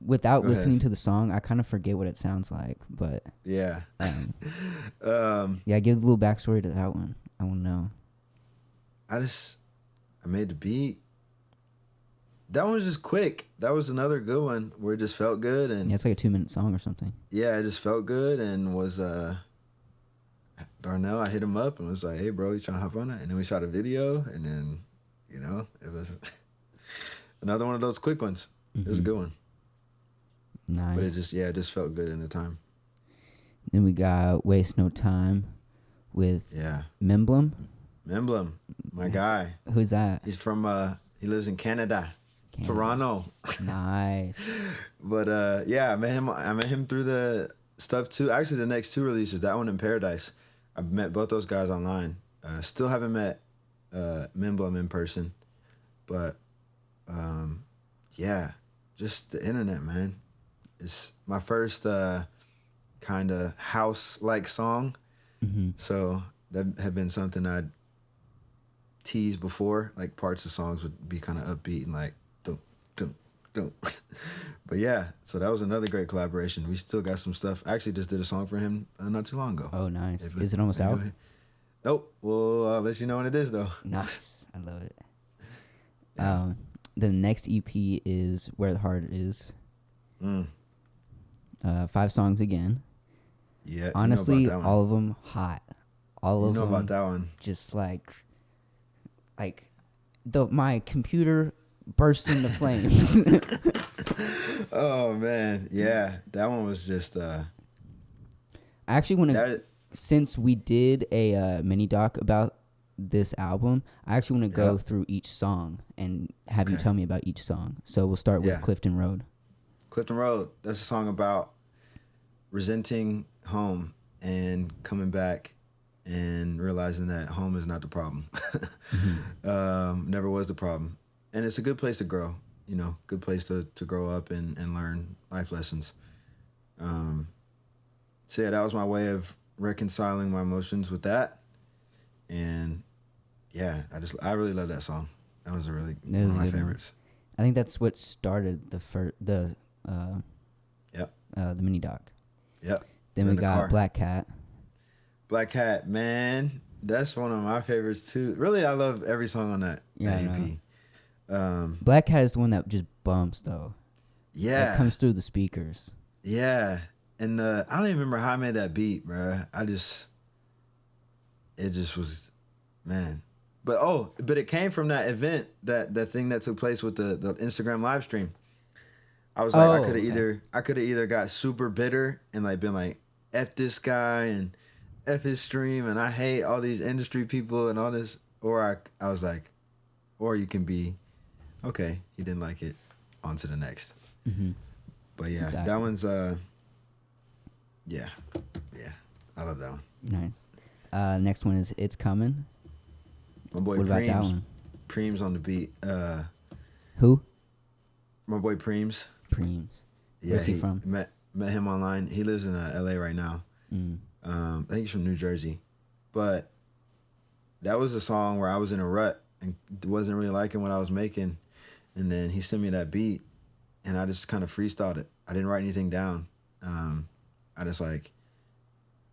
without Go listening ahead. to the song, I kind of forget what it sounds like. But yeah. yeah, give a little backstory to that one. I want to know. I made the beat. That one was just quick. That was another good one where it just felt good, and Yeah, it's like a 2-minute song or something. yeah, it just felt good, and was Darnell. I hit him up and was like, "Hey, bro, you trying to hop on it?" And then we shot a video, and then it was another one of those quick ones. It was a good one, Nice. but it just felt good in the time. Then we got Waste No Time with Yeah, Memblem. Memblem, my guy. Who's that? He's from he lives in Canada. Toronto. Nice. But yeah, I met him through the stuff too. Actually, the next two releases, that one in Paradise, I've met both those guys online. Still haven't met Memblem in person, but yeah, just the internet, man. It's my first kind of house-like song, so that had been something I'd teased before. Like parts of songs would be kind of upbeat and like dum. But yeah, so that was another great collaboration. We still got some stuff. I actually just did a song for him not too long ago. Oh, nice. Is it almost out? Nope. Well, I'll let you know when it is though. Nice. I love it. Yeah. The next EP is Where the Heart Is. 5 songs again. Yeah. Honestly, you know about that one. all of them hot. All You of know them about that one. just like my computer bursts into flames. Oh man, yeah, that one was just I actually want to, since we did a mini doc about this album, I actually want to go through each song and have you tell me about each song. So we'll start with Clifton Road. Clifton Road. That's a song about resenting home and coming back and realizing that home is not the problem. Never was the problem. And it's a good place to grow, good place to grow up and learn life lessons. So yeah, that was my way of reconciling my emotions with that. And yeah, I really love that song. That was one of my favorites. I think that's what started the mini doc. Yep. Then we got Black Cat. Black Cat, man, that's one of my favorites too. Really, I love every song on that EP. Black Cat is the one that just bumps though. Yeah, it comes through the speakers. Yeah, and I don't even remember how I made that beat, bro. It just was, man. But it came from that event, that thing that took place with the Instagram live stream. I was like, I could have either got super bitter and like been like, F this guy and F his stream and I hate all these industry people and all this, or I was like, or you can be, okay, he didn't like it, on to the next. Mm-hmm. But yeah, exactly. That one's yeah, I love that one. Nice. Next one is It's Coming. My boy What about that Preems. one? Preems on the beat. Who? My boy Preems. Preems. Yeah, Where's he from? Met him online. He lives in LA right now. I think he's from New Jersey. But that was a song where I was in a rut and wasn't really liking what I was making. And then he sent me that beat, and I just kind of freestyled it. I didn't write anything down. I just like,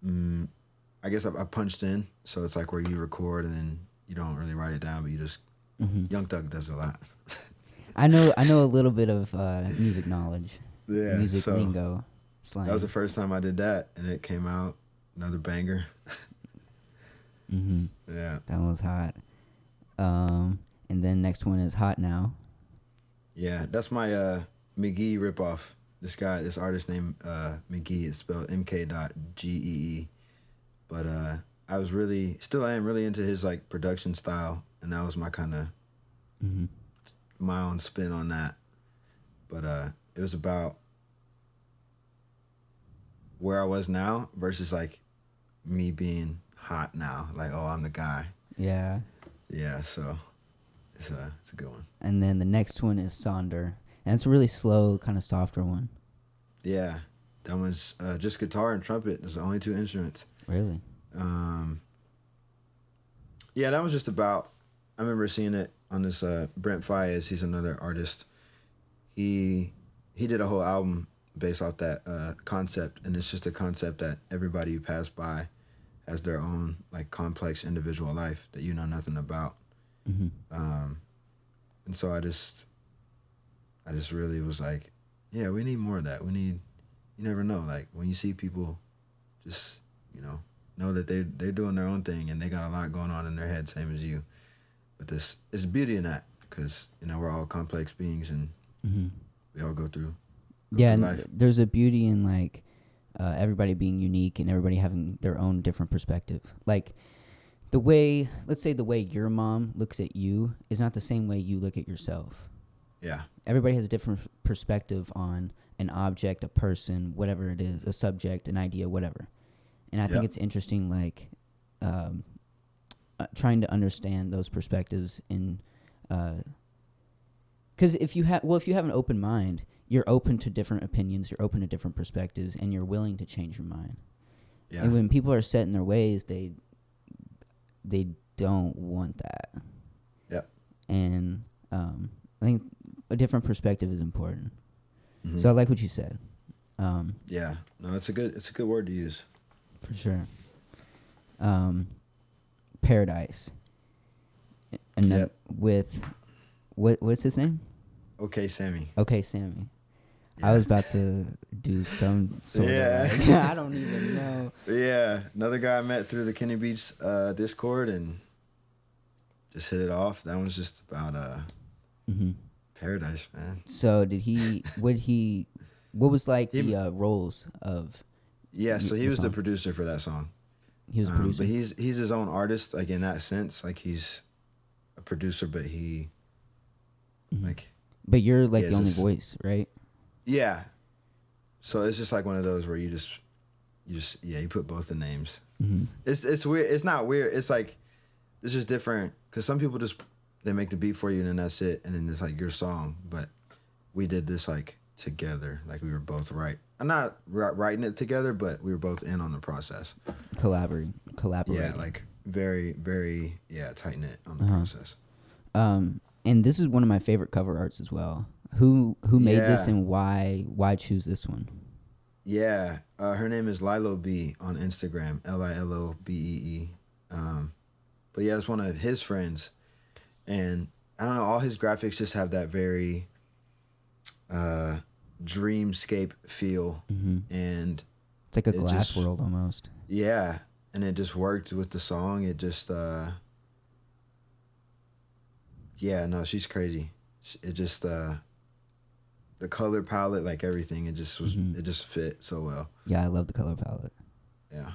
I guess I punched in. So it's like where you record and then you don't really write it down, but you just, Young Thug does a lot. I know a little bit of music knowledge. Yeah, Music so lingo, slang. that was the first time I did that, and it came out another banger. Yeah. That was hot. And then next one is Hot Now. Yeah, that's my McGee ripoff. This artist named McGee. It's spelled MK.GEE. But I was still am really into his like production style, and that was my kind of my own spin on that. But it was about where I was now versus like me being hot now. Like, oh, I'm the guy. Yeah. Yeah, so it's a good one. And then the next one is Sonder. And it's a really slow, kind of softer one. Yeah, that one's just guitar and trumpet. There's the only two instruments. Really? Yeah, that was just about, I remember seeing it on this Brent Faiyaz. He's another artist. He did a whole album based off that concept, and it's just a concept that everybody who passed by has their own like complex individual life that you know nothing about. And so I just really was like, yeah, we need more of that. You never know. Like when you see people just, know that they're doing their own thing and they got a lot going on in their head, same as you. But there's beauty in that because, we're all complex beings and we all go through life. There's a beauty in like everybody being unique and everybody having their own different perspective. Like let's say the way your mom looks at you is not the same way you look at yourself. Yeah. Everybody has a different perspective on an object, a person, whatever it is, a subject, an idea, whatever. And I think it's interesting, like, trying to understand those perspectives in, because if you have an open mind, you're open to different opinions, you're open to different perspectives, and you're willing to change your mind. Yeah. And when people are set in their ways, they don't want that. Yep. And I think a different perspective is important. So I like what you said. Yeah. No, it's a good word to use. For sure. Paradise. And with what's his name? Okay, Sammy. Okay, Sammy. Yeah. I was about to do some sort of I don't even know. Yeah. Another guy I met through the Kenny Beats Discord and just hit it off. That one's just about Paradise, man. So what was like the roles of? Yeah, so he was the producer for that song. He was a producer. But he's his own artist, like in that sense. Like he's a producer, but he like. But you're like the only voice, right? Yeah. So it's just like one of those where you put both the names. It's weird. It's not weird. It's like it's just different because some people they make the beat for you and then that's it, and then it's like your song. But we did this like together, like we were both I'm not writing it together, but we were both in on the process. Collaborating. Yeah, like very, very, tight knit on the process. And this is one of my favorite cover arts as well. Who made this and why choose this one? Yeah, her name is Lilo B on Instagram, LILOBEE. But yeah, it's one of his friends, and I don't know, all his graphics just have that very dreamscape feel, and it's like a glass world almost. Yeah, and it just worked with the song. It just she's crazy. It just the color palette, like everything, it just was it just fit so well. Yeah, I love the color palette. Yeah.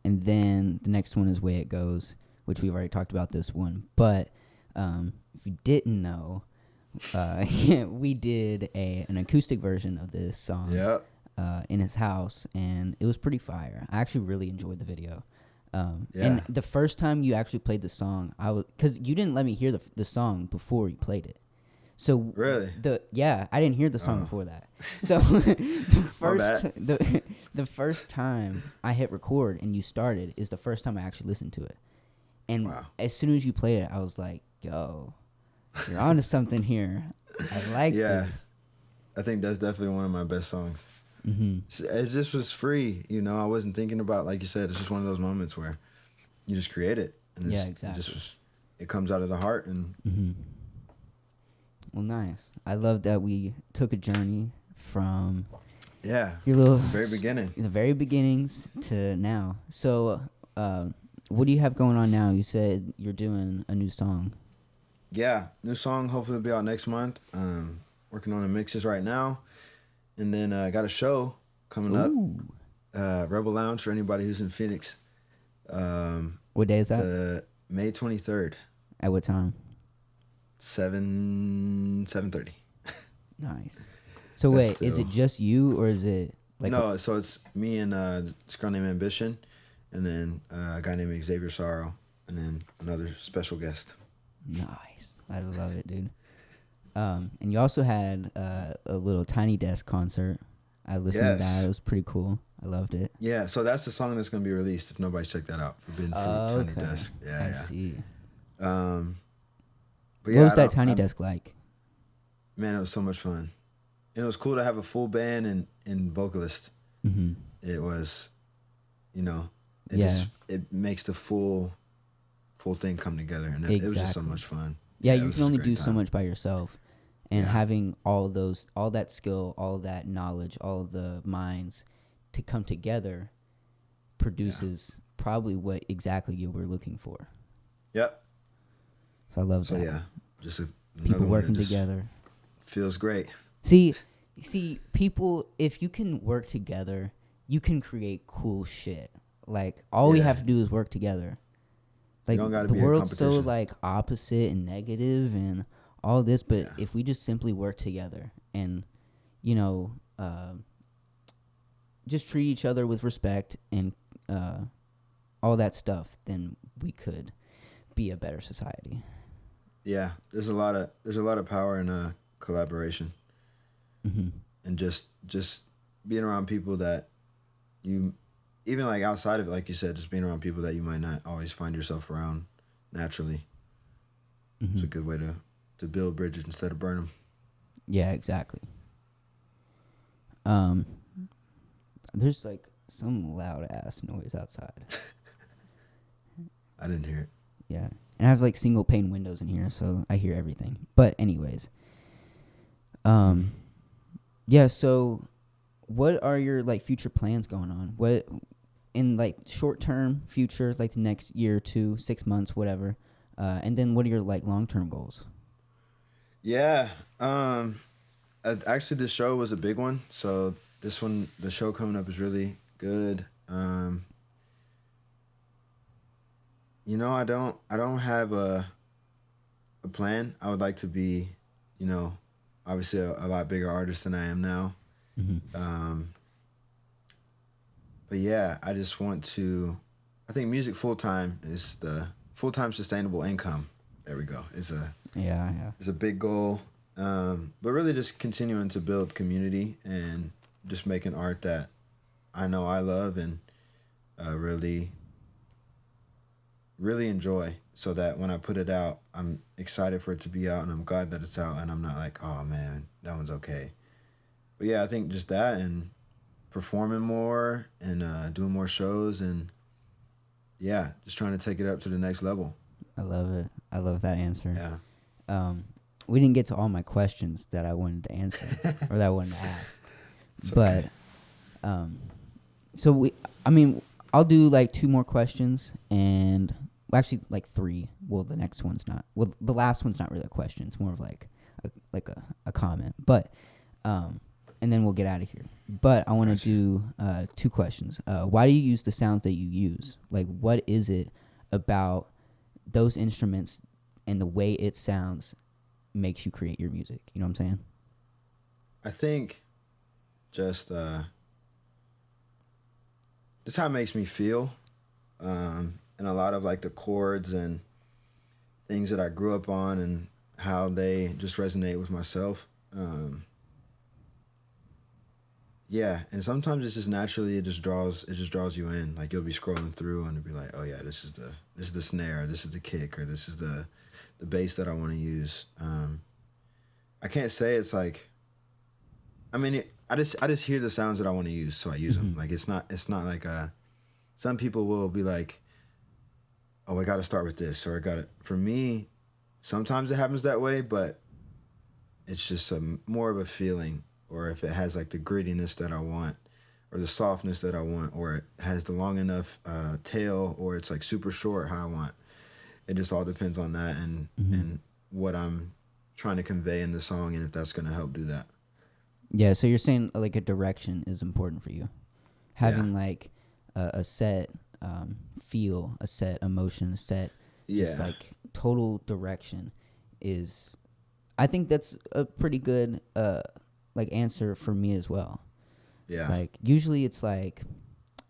And then the next one is Way It Goes, which we've already talked about this one, but if you didn't know, we did an acoustic version of this song. Yep. in his house, and it was pretty fire. I actually really enjoyed the video. Yeah. And the first time you actually played the song, because you didn't let me hear the song before you played it. So Really? I didn't hear the song before that. So the first time I hit record and you started is the first time I actually listened to it. And as soon as you played it, I was like, yo, you're onto something here. I like this. I think that's definitely one of my best songs. Mm-hmm. It just was free, you know. I wasn't thinking about, like you said, it's just one of those moments where you just create it. And exactly. It comes out of the heart. And Well, nice. I love that we took a journey from your the very beginnings to now. So, what do you have going on now? You said you're doing a new song. Yeah, new song. Hopefully it'll be out next month. Working on the mixes right now. And then I got a show coming up. Rebel Lounge for anybody who's in Phoenix. What day is that? May 23rd. At what time? 7:30. Nice. So wait, is it just you or is it like No, so it's me and this girl named Ambition, and then a guy named Xavier Sorrow, and then another special guest. Nice. I love it, dude. And you also had a little Tiny Desk concert. I listened to that. It was pretty cool. I loved it. Yeah, so that's the song that's going to be released if nobody's checked that out. Forbidden Fruit, Tiny Desk. Yeah, I see. But what was that Tiny Desk like? Man, it was so much fun. And it was cool to have a full band and vocalist. Mm-hmm. It was, it makes the full thing come together. And it was just so much fun. Yeah, you can only do so much by yourself. And having all that skill, all that knowledge, all the minds to come together produces probably what exactly you were looking for. Yep. So I love that. So yeah, just people working together. Feels great. See, people, if you can work together, you can create cool shit. Like all we have to do is work together. Like the world's so like opposite and negative and all this, but if we just simply work together and just treat each other with respect and all that stuff, then we could be a better society. Yeah, there's a lot of power in collaboration, and just being around people that you, even like outside of it, like you said, just being around people that you might not always find yourself around naturally. It's a good way to build bridges instead of burn them. Yeah, exactly. There's like some loud ass noise outside. I didn't hear it. Yeah. And I have like single pane windows in here, so I hear everything. But anyways. Yeah, so what are your like future plans going on? What in like short term future, like the next year or 2, 6 months, whatever. And then what are your like long term goals? Yeah. Actually this show was a big one. So this one, the show coming up is really good. I don't have a plan. I would like to be, obviously a lot bigger artist than I am now. But yeah, I just want to, I think music full-time is the full-time sustainable income. There we go. It's a big goal. But really just continuing to build community and just making art that I know I love and really enjoy, so that when I put it out, I'm excited for it to be out and I'm glad that it's out and I'm not like, oh man, that one's okay. But yeah, I think just that and performing more and doing more shows and just trying to take it up to the next level. I love it. I love that answer. Yeah. We didn't get to all my questions that I wanted to answer or that I wanted to ask. But I'll do like 2 more questions and actually like 3. Well, the next one's not. Well, the last one's not really a question. It's more of like a comment. But and then we'll get out of here. But I want to do 2 questions. Why do you use the sounds that you use? Like, what is it about those instruments and the way it sounds makes you create your music? You know what I'm saying? I think just just how it makes me feel, and a lot of like the chords and things that I grew up on and how they just resonate with myself. Yeah, and sometimes it's just naturally it just draws you in. Like you'll be scrolling through and it'll be like, oh yeah, this is the snare, this is the kick, or this is the bass that I want to use. I can't say it's like, I mean, I just hear the sounds that I want to use, so I use them. Like it's not like some people will be like, oh, I got to start with this, or I got to. For me, sometimes it happens that way, but it's just more of a feeling. Or if it has like the grittiness that I want, or the softness that I want, or it has the long enough tail, or it's like super short how I want. It just all depends on that and what I'm trying to convey in the song, and if that's going to help do that. Yeah, so you're saying like a direction is important for you. Having like a set feel, a set emotion, a set just like total direction is, I think that's a pretty good like answer for me as well. Yeah. Like usually it's like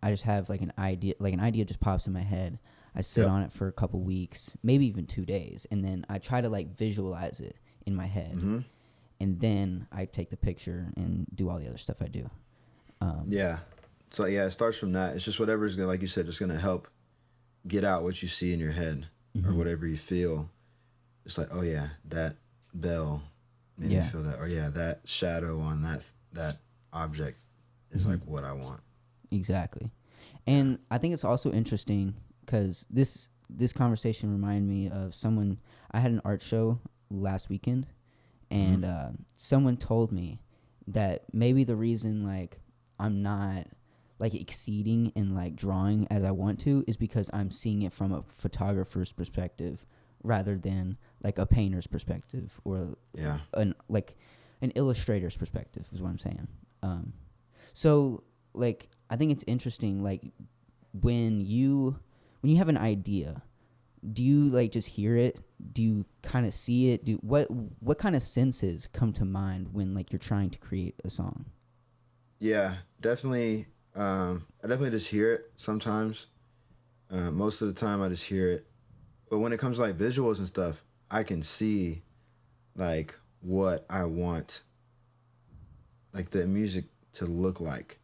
I just have like an idea just pops in my head. I sit on it for a couple weeks, maybe even 2 days, and then I try to like visualize it in my head. And then I take the picture and do all the other stuff I do. Yeah. So yeah, it starts from that. It's just whatever's gonna, like you said, just gonna help get out what you see in your head or whatever you feel. It's like, oh yeah, that bell made me feel that, or yeah, that shadow on that object is like what I want. Exactly. And I think it's also interesting because this conversation reminded me of someone. I had an art show last weekend, and someone told me that maybe the reason like I'm not like exceeding in like drawing as I want to is because I'm seeing it from a photographer's perspective rather than like a painter's perspective or an illustrator's perspective is what I'm saying. So like I think it's interesting, like when you have an idea, do you like just hear it? Do you kind of see it? What kind of senses come to mind when like you're trying to create a song? Yeah, definitely. I definitely just hear it sometimes. Most of the time I just hear it. But when it comes to like visuals and stuff, I can see like what I want like the music to look like.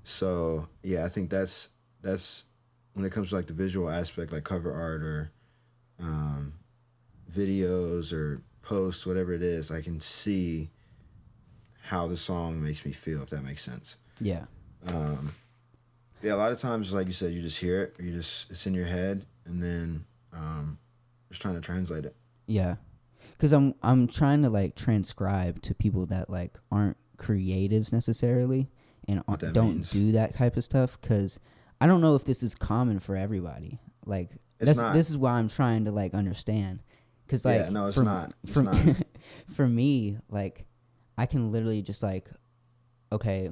So yeah, I think that's when it comes to like the visual aspect, like cover art or videos or posts, whatever it is, I can see how the song makes me feel, if that makes sense. Yeah. Yeah, a lot of times, like you said, you just hear it, or it's in your head, and then just trying to translate it. Yeah, because I'm trying to like transcribe to people that like aren't creatives necessarily and don't do that type of stuff, because I don't know if this is common for everybody. Like this is why I'm trying to like understand, because like it's not. For me, like I can literally just like, okay,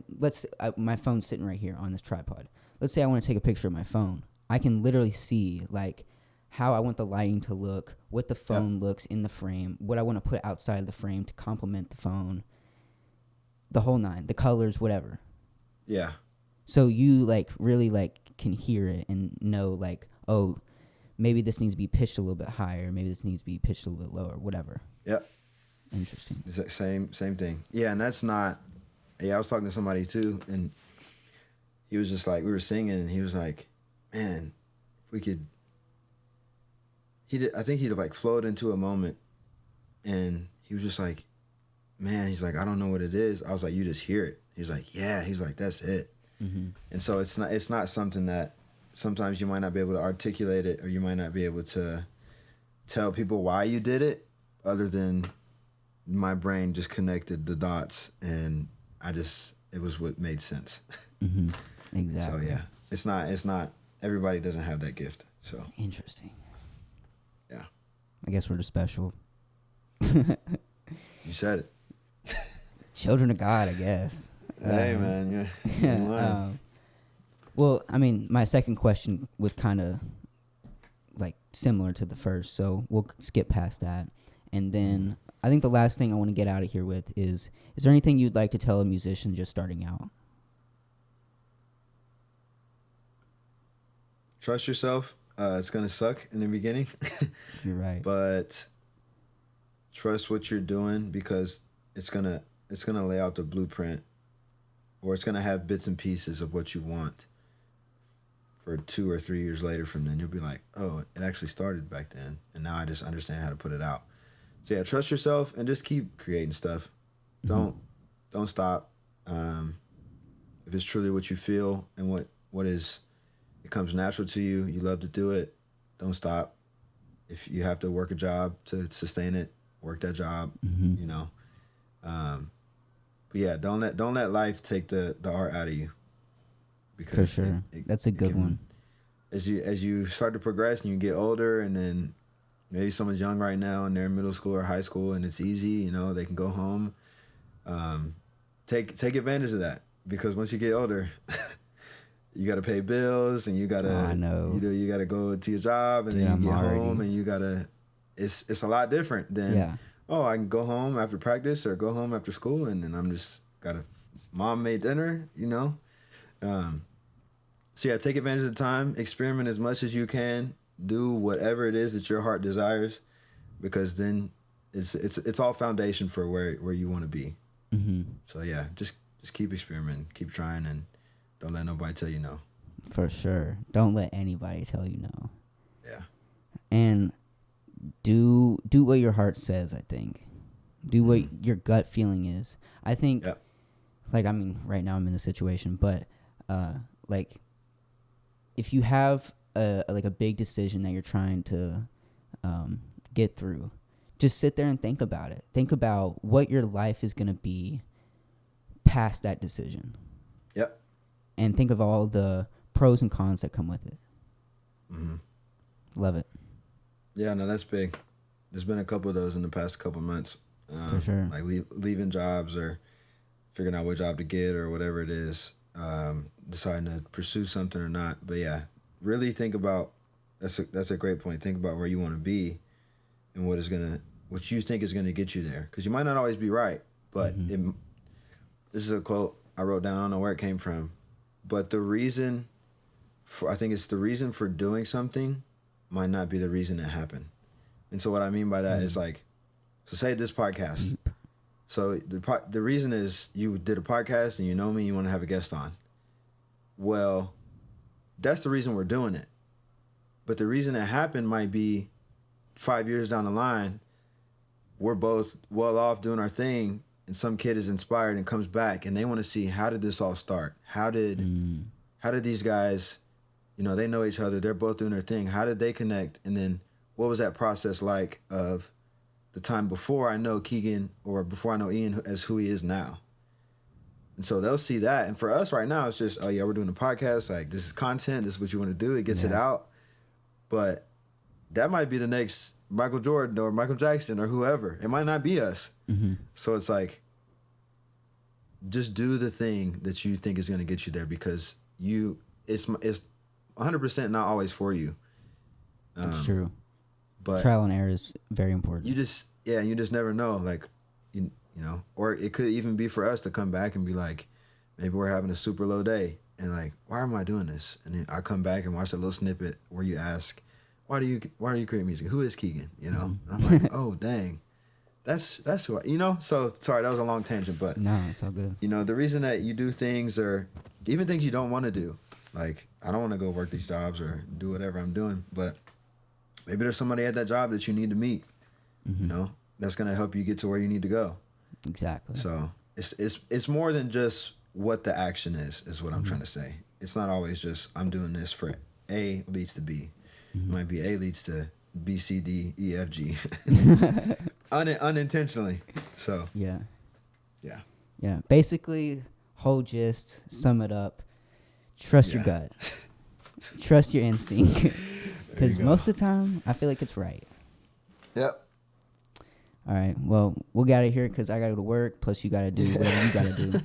my phone's sitting right here on this tripod. Let's say I want to take a picture of my phone. I can literally see like how I want the lighting to look, what the phone looks in the frame, what I want to put outside of the frame to complement the phone, the whole nine, the colors, whatever. Yeah. So you like really like can hear it and know like, oh, maybe this needs to be pitched a little bit higher, maybe this needs to be pitched a little bit lower, whatever. Yep. Interesting. Same thing. Yeah, and that's not. Yeah, I was talking to somebody too, and he was just like, we were singing, and he was like, man, if we could. I think he'd like flowed into a moment, and he was just like, man, he's like, I don't know what it is. I was like, you just hear it. He's like, yeah. He's like, that's it. And so it's not something that sometimes you might not be able to articulate it, or you might not be able to tell people why you did it, other than my brain just connected the dots, and it was what made sense. Exactly. So yeah, it's not everybody doesn't have that gift. So interesting. Yeah. I guess we're just special. You said it. Children of God, I guess. Hey man, yeah. Well, I mean, my second question was kind of like similar to the first, so we'll skip past that. And then I think the last thing I want to get out of here with is there anything you'd like to tell a musician just starting out? trust yourself. It's gonna suck in the beginning. You're right. But trust what you're doing, because it's gonna lay out the blueprint, or it's gonna have bits and pieces of what you want for 2 or 3 years later from then. You'll be like, oh, it actually started back then, and now I just understand how to put it out. So yeah, trust yourself and just keep creating stuff. Don't stop. If it's truly what you feel and what is, it comes natural to you, you love to do it, don't stop. If you have to work a job to sustain it, work that job. You know. But yeah, don't let life take the art out of you. Because for sure, that's a good one. As you start to progress and you get older, and then maybe someone's young right now and they're in middle school or high school and it's easy, you know, they can go home. Take advantage of that, because once you get older, you got to pay bills and you got to, you got to go to your job, and then you get home and you got to, it's a lot different than, I can go home after practice or go home after school and then I'm just got a mom made dinner, you know? So yeah, take advantage of the time, experiment as much as you can, do whatever it is that your heart desires, because then it's all foundation for where you want to be. So yeah, just keep experimenting, keep trying, and don't let nobody tell you no. For sure. Don't let anybody tell you no. Yeah. And do what your heart says, I think. Do what your gut feeling is. I think, like, I mean, right now I'm in this situation, but, like, if you have a big decision that you're trying to get through, just sit there and think about it. Think about what your life is going to be past that decision. Yep. And think of all the pros and cons that come with it. Love it. Yeah, no, that's big. There's been a couple of those in the past couple of months. For sure. Like leaving jobs or figuring out what job to get or whatever it is, deciding to pursue something or not. But yeah, really think about, that's a great point. Think about where you want to be and what you think is gonna get you there. Because you might not always be right, but this is a quote I wrote down. I don't know where it came from, but I think it's the reason for doing something might not be the reason it happened. And so what I mean by that is, like, so say this podcast. So the reason is you did a podcast and you know me, you want to have a guest on. Well, that's the reason we're doing it. But the reason it happened might be 5 years down the line, we're both well off doing our thing, and some kid is inspired and comes back and they want to see, how did this all start? How did these guys, you know, they know each other, they're both doing their thing. How did they connect? And then what was that process like of the time before I know Keagan or before I know Ian as who he is now? And so they'll see that. And for us right now, it's just, oh yeah, we're doing a podcast. Like, this is content. This is what you want to do. It gets it out. But that might be the next Michael Jordan or Michael Jackson or whoever. It might not be us. So it's like, just do the thing that you think is going to get you there, because it's 100% not always for you. It's true. But trial and error is very important. You just never know. Like, you know, or it could even be for us to come back and be like, maybe we're having a super low day and like, why am I doing this? And then I come back and watch a little snippet where you ask, why do you create music? Who is Keagan? You know? And I'm like, oh dang, that's who you know. So sorry, that was a long tangent, but no, it's all good. You know, the reason that you do things, or even things you don't want to do, like, I don't want to go work these jobs or do whatever I'm doing, but maybe there's somebody at that job that you need to meet, you know, that's going to help you get to where you need to go. Exactly. So it's more than just what the action is what I'm trying to say. It's not always just, I'm doing this for A leads to B. It might be A leads to B, C, D, E, F, G. Unintentionally. So. Yeah. Basically, whole gist, sum it up. Trust your gut. Trust your instinct. Because most of the time, I feel like it's right. Yep. All right. Well, we'll get out of here because I got to go to work. Plus, you got to do whatever you got to do.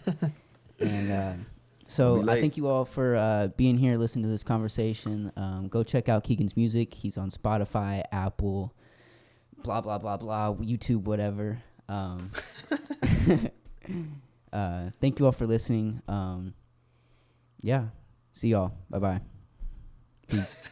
And so I thank you all for being here, listening to this conversation. Go check out Keagan's music. He's on Spotify, Apple, blah, blah, blah, blah, YouTube, whatever. Thank you all for listening. Yeah. See y'all. Bye-bye. Peace.